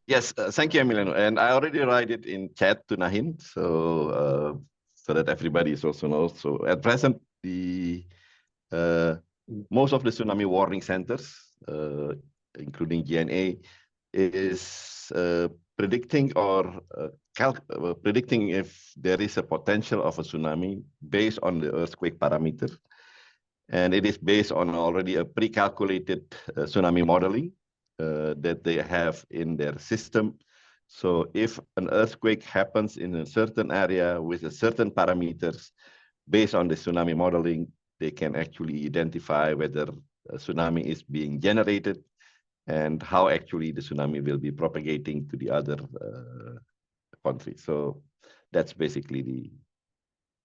Yes, thank you, Emiliano. And I already write it in chat to Nahin, so that everybody also knows. So at present, the most of the tsunami warning centers, including GNA, is predicting predicting if there is a potential of a tsunami based on the earthquake parameter. And it is based on already a pre-calculated tsunami modeling that they have in their system. So if an earthquake happens in a certain area with a certain parameters, based on the tsunami modeling, they can actually identify whether a tsunami is being generated and how actually the tsunami will be propagating to the other country. So that's basically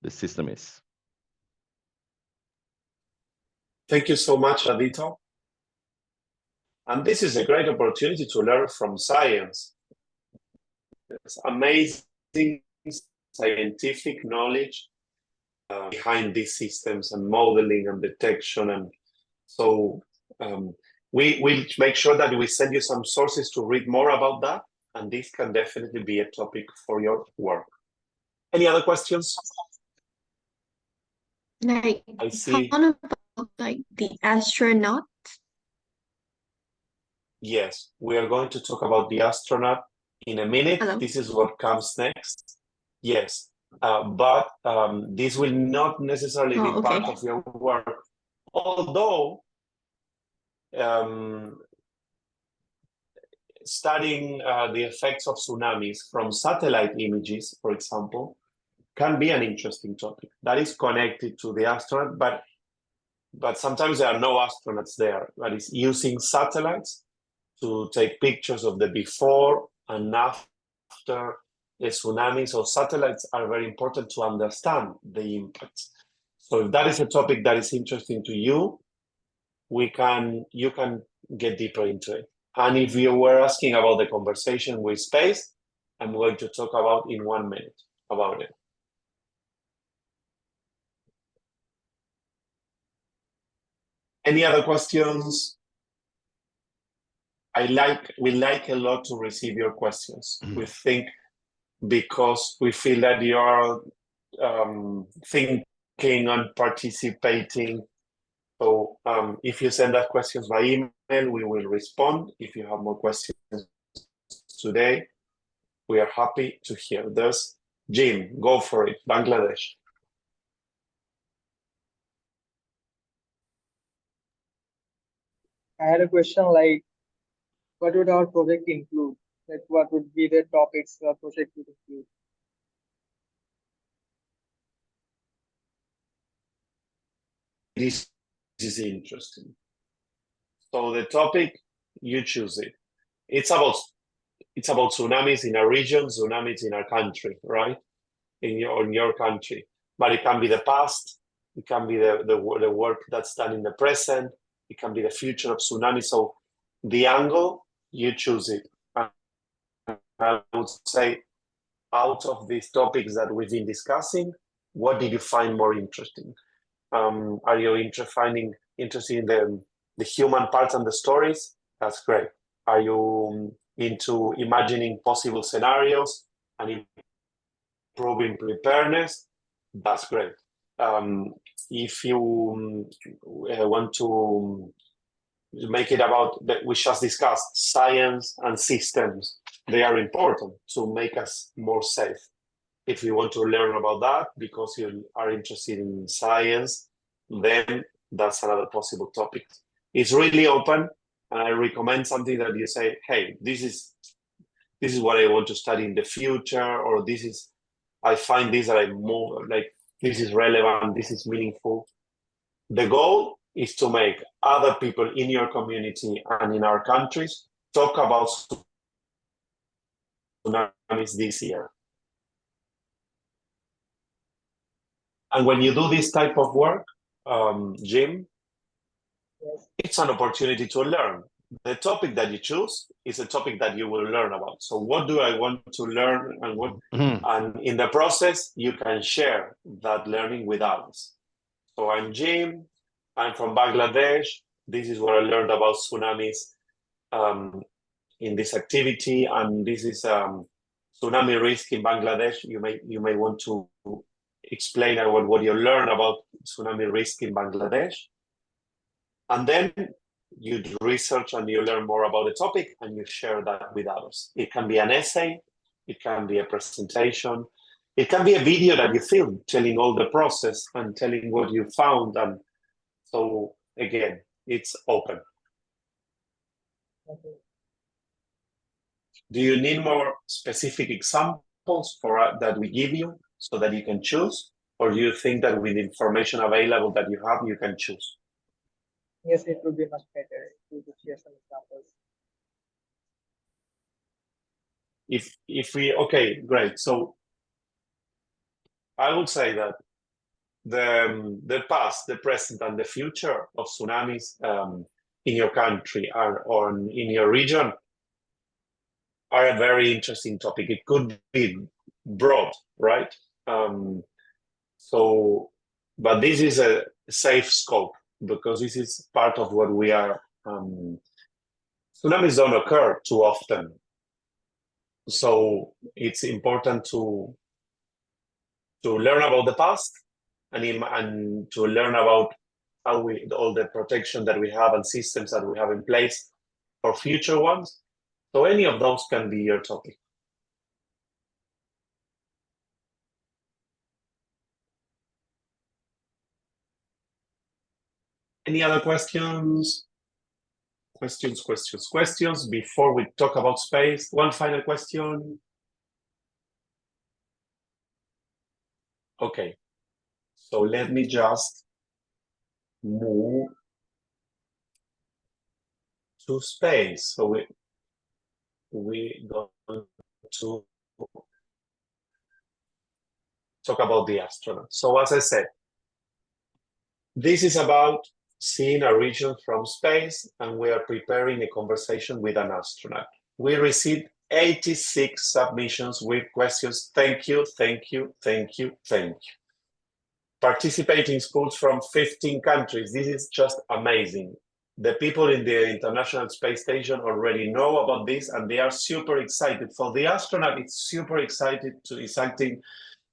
the system is. Thank you so much, Adito. And this is a great opportunity to learn from science. It's amazing scientific knowledge behind these systems and modeling and detection. And so we will make sure that we send you some sources to read more about that. And this can definitely be a topic for your work. Any other questions? Like, I see. how about like the astronaut? Yes, we are going to talk about the astronaut in a minute. Hello? This is what comes next. Yes, but this will not necessarily be okay. part of your work. Although studying the effects of tsunamis from satellite images, for example, can be an interesting topic that is connected to the astronaut, but sometimes there are no astronauts there. That is using satellites to take pictures of the before and after the tsunami. So satellites are very important to understand the impacts. So if that is a topic that is interesting to you, you can get deeper into it. And if you were asking about the conversation with space, I'm going to talk about in 1 minute about it. Any other questions? we like a lot to receive your questions. We think because we feel that you are thinking and participating. So if you send us questions by email, we will respond. If you have more questions today, we are happy to hear this. Jim, go for it, Bangladesh. I had a question like, what would our project include? Like, what would be the topics our project would include? This is interesting. So the topic, you choose it. It's about tsunamis in a region, tsunamis in a country, right? In your country. But it can be the past, it can be the work that's done in the present, it can be the future of tsunami. So the angle, you choose it. And I would say, out of these topics that we've been discussing, what did you find more interesting? Are you interested in the human parts and the stories? That's great. Are you into imagining possible scenarios and improving preparedness? That's great. If you want to make it about that, we just discussed science and systems. They are important to make us more safe. If you want to learn about that because you are interested in science, then that's another possible topic. It's really open, and I recommend something that you say, hey, this is what I want to study in the future, or I find this that I'm more like, this is relevant, this is meaningful. The goal is to make other people in your community and in our countries talk about tsunamis this year. And when you do this type of work, Jim, Yes. it's an opportunity to learn. The topic that you choose is a topic that you will learn about. So what do I want to learn, and what? And in the process, you can share that learning with others. So I'm Jim, I'm from Bangladesh. This is what I learned about tsunamis in this activity, and this is tsunami risk in Bangladesh. You may want to explain what you learn about tsunami risk in Bangladesh. And then you do research and you learn more about the topic and you share that with others. It can be an essay, it can be a presentation, it can be a video that you film telling all the process and telling what you found. And so again, it's open. Okay. Do you need more specific examples that we give you so that you can choose? Or do you think that with information available that you have, you can choose? Yes, it would be much better if you could share some examples. Okay, great. So I would say that the past, the present, and the future of tsunamis in your country or in your region are a very interesting topic. It could be broad, right? But this is a safe scope because this is part of what we are. Tsunamis don't occur too often, so it's important to learn about the past and to learn about how all the protection that we have and systems that we have in place for future ones. So any of those can be your topic. Any other questions? Questions before we talk about space? One final question. Okay, so let me just move to space. So we going to talk about the astronaut. So as I said, this is about seeing a region from space, and we are preparing a conversation with an astronaut. We received 86 submissions with questions. Thank you, thank you, thank you, thank you. Participating schools from 15 countries. This is just amazing. The people in the International Space Station already know about this, and they are super excited. For the astronaut, it's super exciting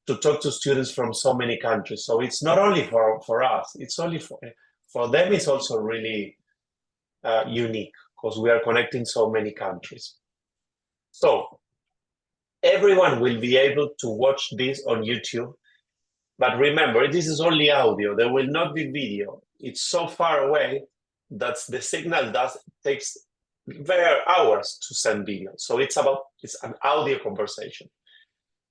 to talk to students from so many countries. So it's not only for us, it's only for them, it's also really unique because we are connecting so many countries. So everyone will be able to watch this on YouTube. But remember, this is only audio. There will not be video. It's so far away that the signal takes hours to send video. So it's an audio conversation.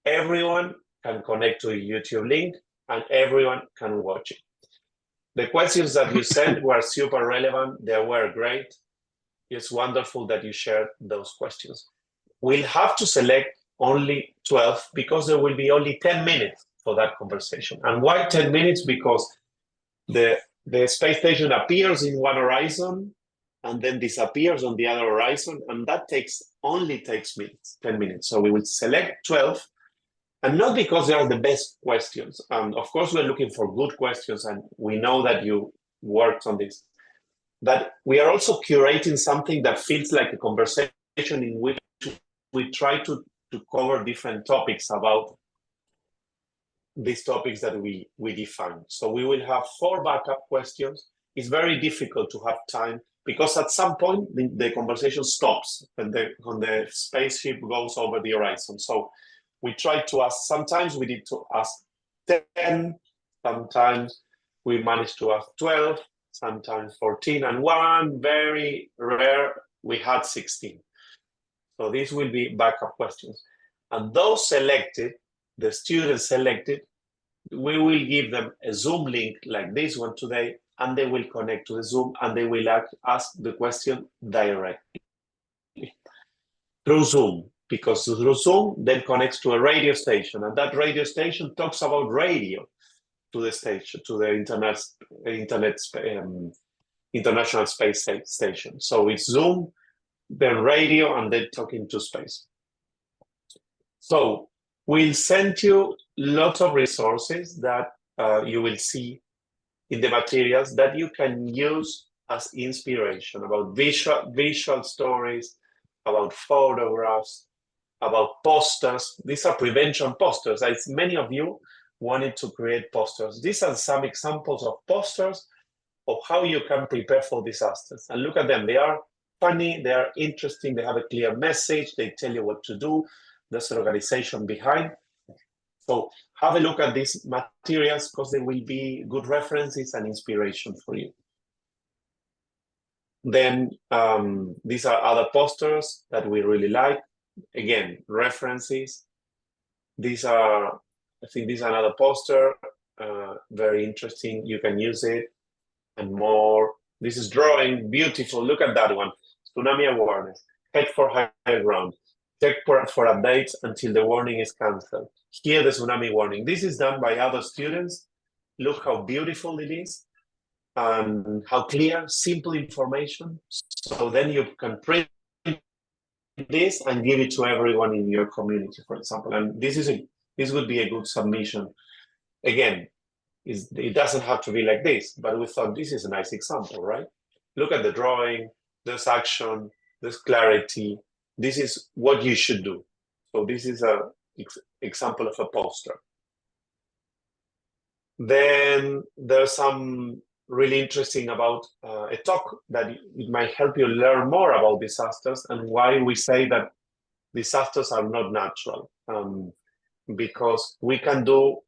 Everyone can connect to a YouTube link and everyone can watch it. The questions that you sent were super relevant. They were great. It's wonderful that you shared those questions. We'll have to select only 12 because there will be only 10 minutes for that conversation. And why 10 minutes? Because the space station appears in one horizon and then disappears on the other horizon, and that only takes 10 minutes. So we will select 12, and not because they are the best questions. Of course, we're looking for good questions, and we know that you worked on this. But we are also curating something that feels like a conversation in which we try to cover different topics about these topics that we define. So we will have 4 backup questions. It's very difficult to have time because at some point the conversation stops when the spaceship goes over the horizon. So we try to ask, sometimes we need to ask 10, sometimes we manage to ask 12, sometimes 14, and one very rare, we had 16. So these will be backup questions. And those selected, the students selected, we will give them a Zoom link like this one today, and they will connect to the Zoom and they will ask the question directly through Zoom, because through Zoom then connects to a radio station, and that radio station talks about radio to the station, to the International Space Station. So it's Zoom, then radio, and then talking to space. So we'll send you lots of resources that you will see in the materials that you can use as inspiration about visual stories, about photographs, about posters. These are prevention posters. As many of you wanted to create posters. These are some examples of posters of how you can prepare for disasters. And look at them. They are funny, they are interesting, they have a clear message, they tell you what to do. There's an organization behind. So have a look at these materials because they will be good references and inspiration for you. Then these are other posters that we really like. Again, references. These are, I think this is another poster, very interesting. You can use it and more. This is drawing, beautiful. Look at that one. Tsunami awareness, head for higher ground. Check for updates until the warning is cancelled. Hear the tsunami warning. This is done by other students. Look how beautiful it is and how clear, simple information. So then you can print this and give it to everyone in your community, for example. And this would be a good submission. Again, it doesn't have to be like this, but we thought this is a nice example, right? Look at the drawing, there's action, there's clarity. This is what you should do. So this is an example of a poster. Then there's some really interesting about a talk that it might help you learn more about disasters and why we say that disasters are not natural. Because we can do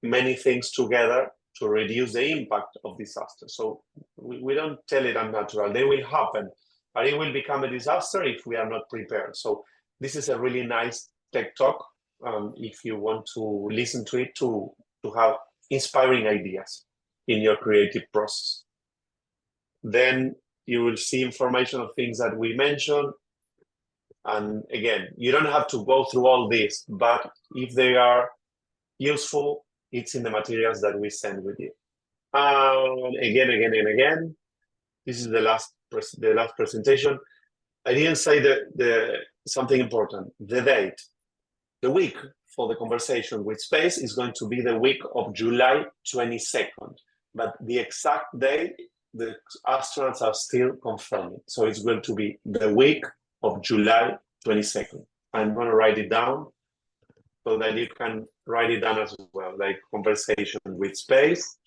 many things together to reduce the impact of disasters. So we don't tell it unnatural. They will happen, but it will become a disaster if we are not prepared. So this is a really nice tech talk if you want to listen to it to have inspiring ideas in your creative process. Then you will see information of things that we mentioned. And again, you don't have to go through all this, but if they are useful, it's in the materials that we send with you. Again and again. This is the last presentation. I didn't say something important. The date, the week for the conversation with space is going to be the week of July 22nd. But the exact day the astronauts are still confirming. So it's going to be the week of July 22nd. I'm going to write it down so that you can write it down as well, like conversation with space.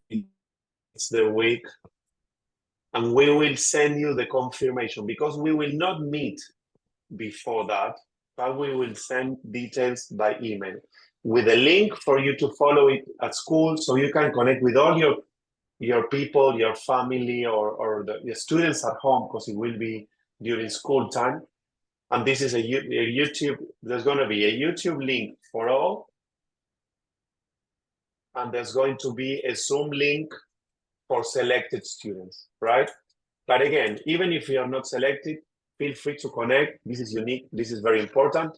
It's the week, and we will send you the confirmation because we will not meet before that, but we will send details by email with a link for you to follow it at school, so you can connect with all your people, your family, or the students at home, because it will be during school time. And this is a YouTube, there's going to be a YouTube link for all, and there's going to be a Zoom link for selected students, right? But again, even if you are not selected, feel free to connect. This is unique. This is very important.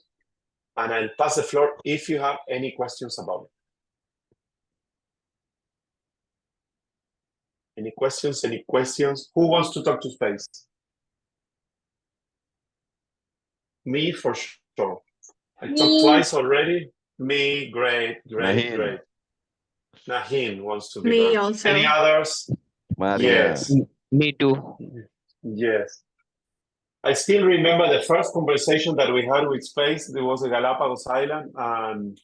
And I'll pass the floor if you have any questions about it. Any questions? Any questions? Who wants to talk to space? Me, for sure. I talked twice already. Me, great. Nahin wants to be Me done. also. Any others? Maria. Yes. Me too. Yes. I still remember the first conversation that we had with space. There was a Galapagos Island, and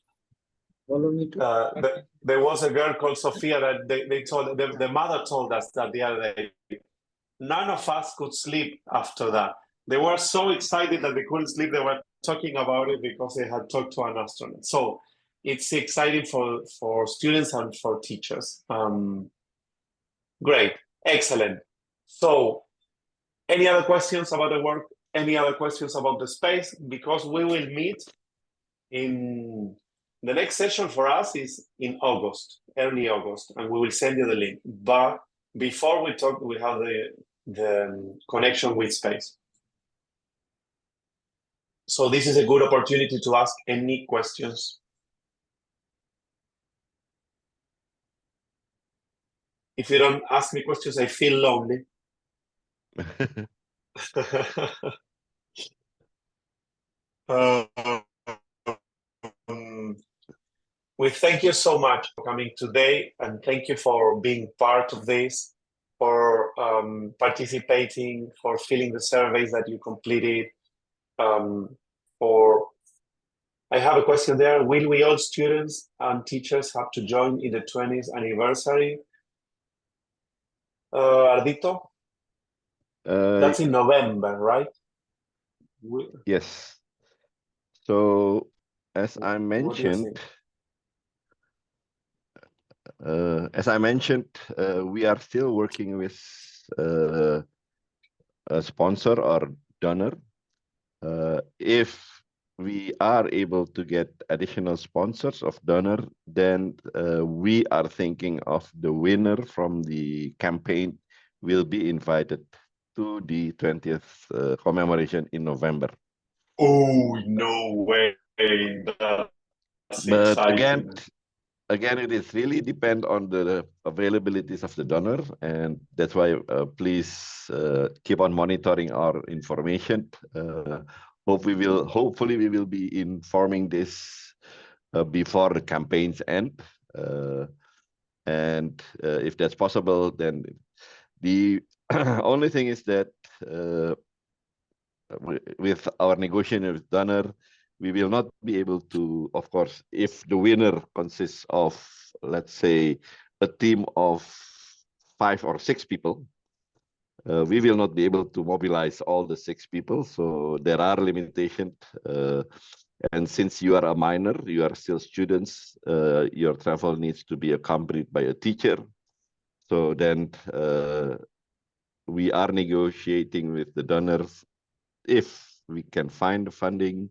Follow me too. there was a girl called Sophia that they told, the mother told us that the other day. None of us could sleep after that. They were so excited that they couldn't sleep. They were talking about it because they had talked to an astronaut. So it's exciting for students and for teachers. Great, excellent. So any other questions about the work? Any other questions about the space? Because we will meet in the next session for us is in August, early August, and we will send you the link. But before we talk, we have the connection with space. So this is a good opportunity to ask any questions. If you don't ask me questions, I feel lonely. We thank you so much for coming today, and thank you for being part of this, for participating, for filling the surveys that you completed. I have a question there. Will we all students and teachers have to join in the 20th anniversary? Ardito? That's in November, right? Yes. So, as I What do you mentioned, think? we are still working with a sponsor or donor. If we are able to get additional sponsors of donor, then we are thinking of the winner from the campaign will be invited to the 20th commemoration in November. Oh, no way. That's But exciting. again, it is really depend on the availabilities of the donor, and that's why please keep on monitoring our information. Hopefully we will be informing this before the campaigns end, and if that's possible, then the only thing is that with our negotiation with donor, we will not be able to, of course, if the winner consists of, let's say, a team of 5 or 6 people, we will not be able to mobilize all the 6 people. So there are limitations. And since you are a minor, you are still students, your travel needs to be accompanied by a teacher. So then we are negotiating with the donors if we can find the funding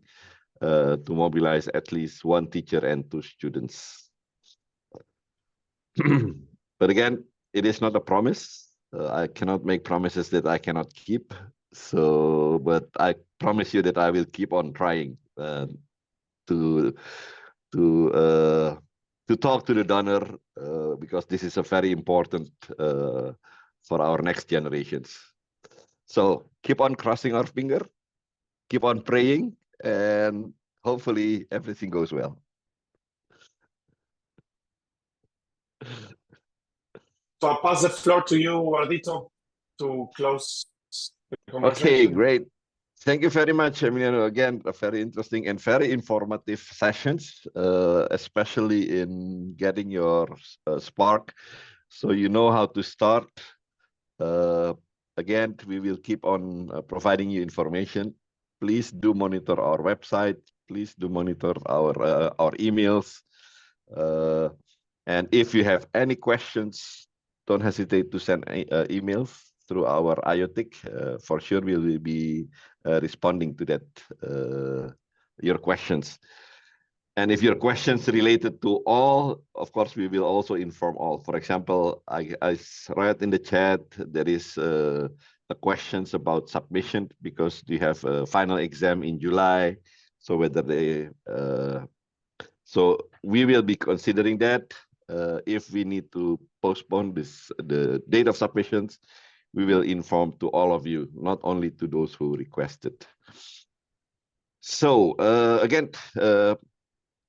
to mobilize at least 1 teacher and 2 students. But again, it is not a promise. I cannot make promises that I cannot keep. So, but I promise you that I will keep on trying to talk to the donor because this is a very important for our next generations. So keep on crossing our finger, keep on praying, and hopefully everything goes well. So I'll pass the floor to you, Ardito, to close the Okay, conversation. great. Thank you very much, Emiliano. Again, a very interesting and very informative sessions, especially in getting your spark, so you know how to start. Again, we will keep on providing you information. Please do monitor our website. Please do monitor our emails. And if you have any questions, don't hesitate to send emails through our IoTic. For sure, we will be responding to that, your questions. And if your questions related to all, of course, we will also inform all. For example, I read in the chat, there is a questions about submission because we have a final exam in July. So whether they, so we will be considering that. If we need to postpone the date of submissions, we will inform to all of you, not only to those who requested. So again,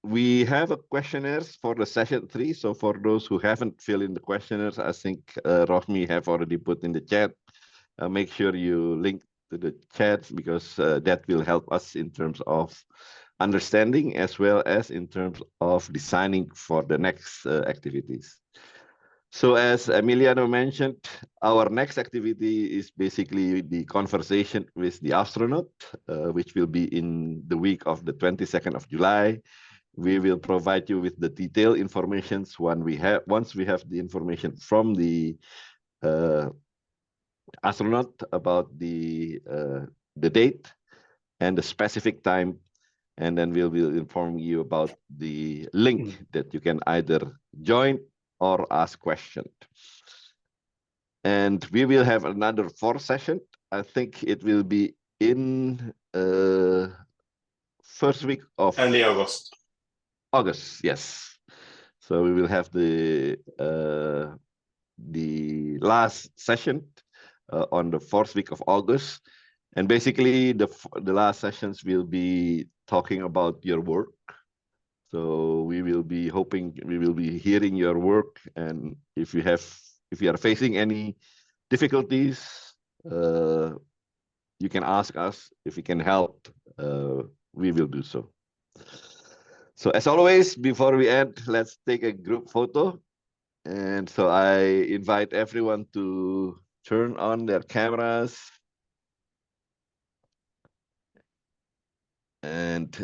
we have a questionnaires for the session 3. So for those who haven't filled in the questionnaires, I think Rohmi have already put in the chat. Make sure you link to the chat because that will help us in terms of understanding as well as in terms of designing for the next activities. So as Emiliano mentioned, our next activity is basically the conversation with the astronaut, which will be in the week of the 22nd of July. We will provide you with the detailed information once we have the information from the astronaut about the date and the specific time, and then we will inform you about the link that you can either join or ask questions. And we will have another 4th session. I think it will be in first week of Early August. August, yes. So we will have the last session on the 4th week of August, and basically the last sessions will be talking about your work. So we will be hearing your work, and if you are facing any difficulties, you can ask us. If we can help, we will do so. So as always, before we end, let's take a group photo. And so I invite everyone to turn on their cameras. And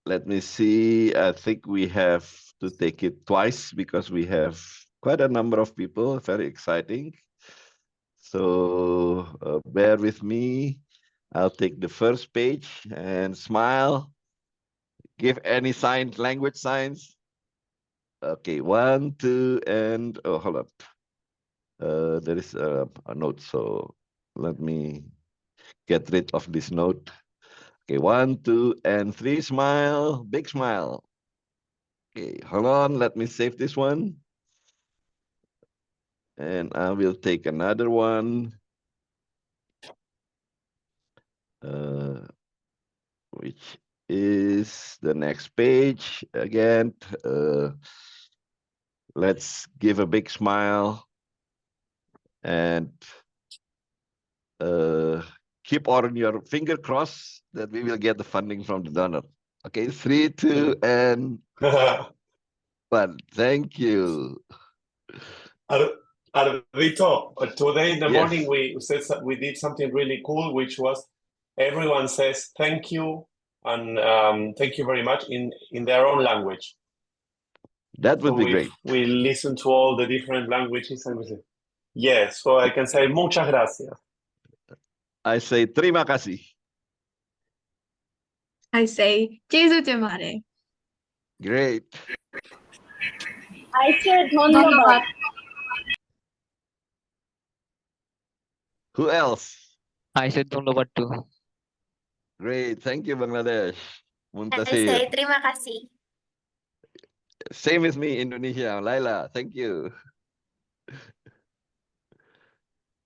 let me see, I think we have to take it twice because we have quite a number of people, very exciting. So bear with me. I'll take the first page and smile. Give any signs, language signs. Okay, 1, 2, and oh, hold up. There is a note, so let me get rid of this note. Okay, 1, 2, and 3, smile, big smile. Okay, hold on, let me save this one. And I will take another one. Which is the next page. Again, let's give a big smile and keep on your finger crossed that we will get the funding from the donor. Okay, 3, 2, and 1. Thank you. Ardito, today in the Yes. morning we did something really cool, which was everyone says thank you and thank you very much in their own language. That would So be great. we listen to all the different languages and we say, yes, so I can say muchas gracias. I say terima kasih. I say Jesu Temare. Great. I said dhanyabad. Who else? I said dhanyabad too. Great. Thank you, Bangladesh. I Muntasir. say terima kasih. Same with me, Indonesia. Laila, thank you.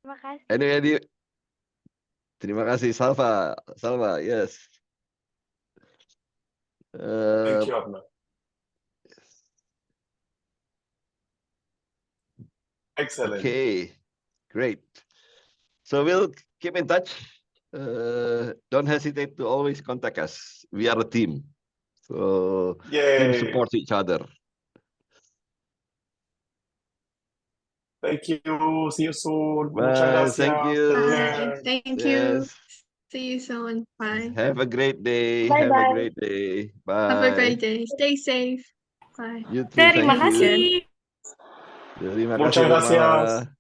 Terima kasih. Any, terima kasih, Salva. Salva, yes. Thank you, Abna. Excellent. Okay, great. So we'll keep in touch. Don't hesitate to always contact us. We are a team. So team Yay. supports each other. Thank you. See you soon. Bye. Muchas gracias. Thank you. Take Bye. care. Thank you. Yes. See you soon. Bye. Have a great day. Bye Have a bye. great day. Have a great Bye. day. Stay safe. Bye. You too. Terima Thank you. kasih. Terima Muchas kasih, gracias. Nirmala.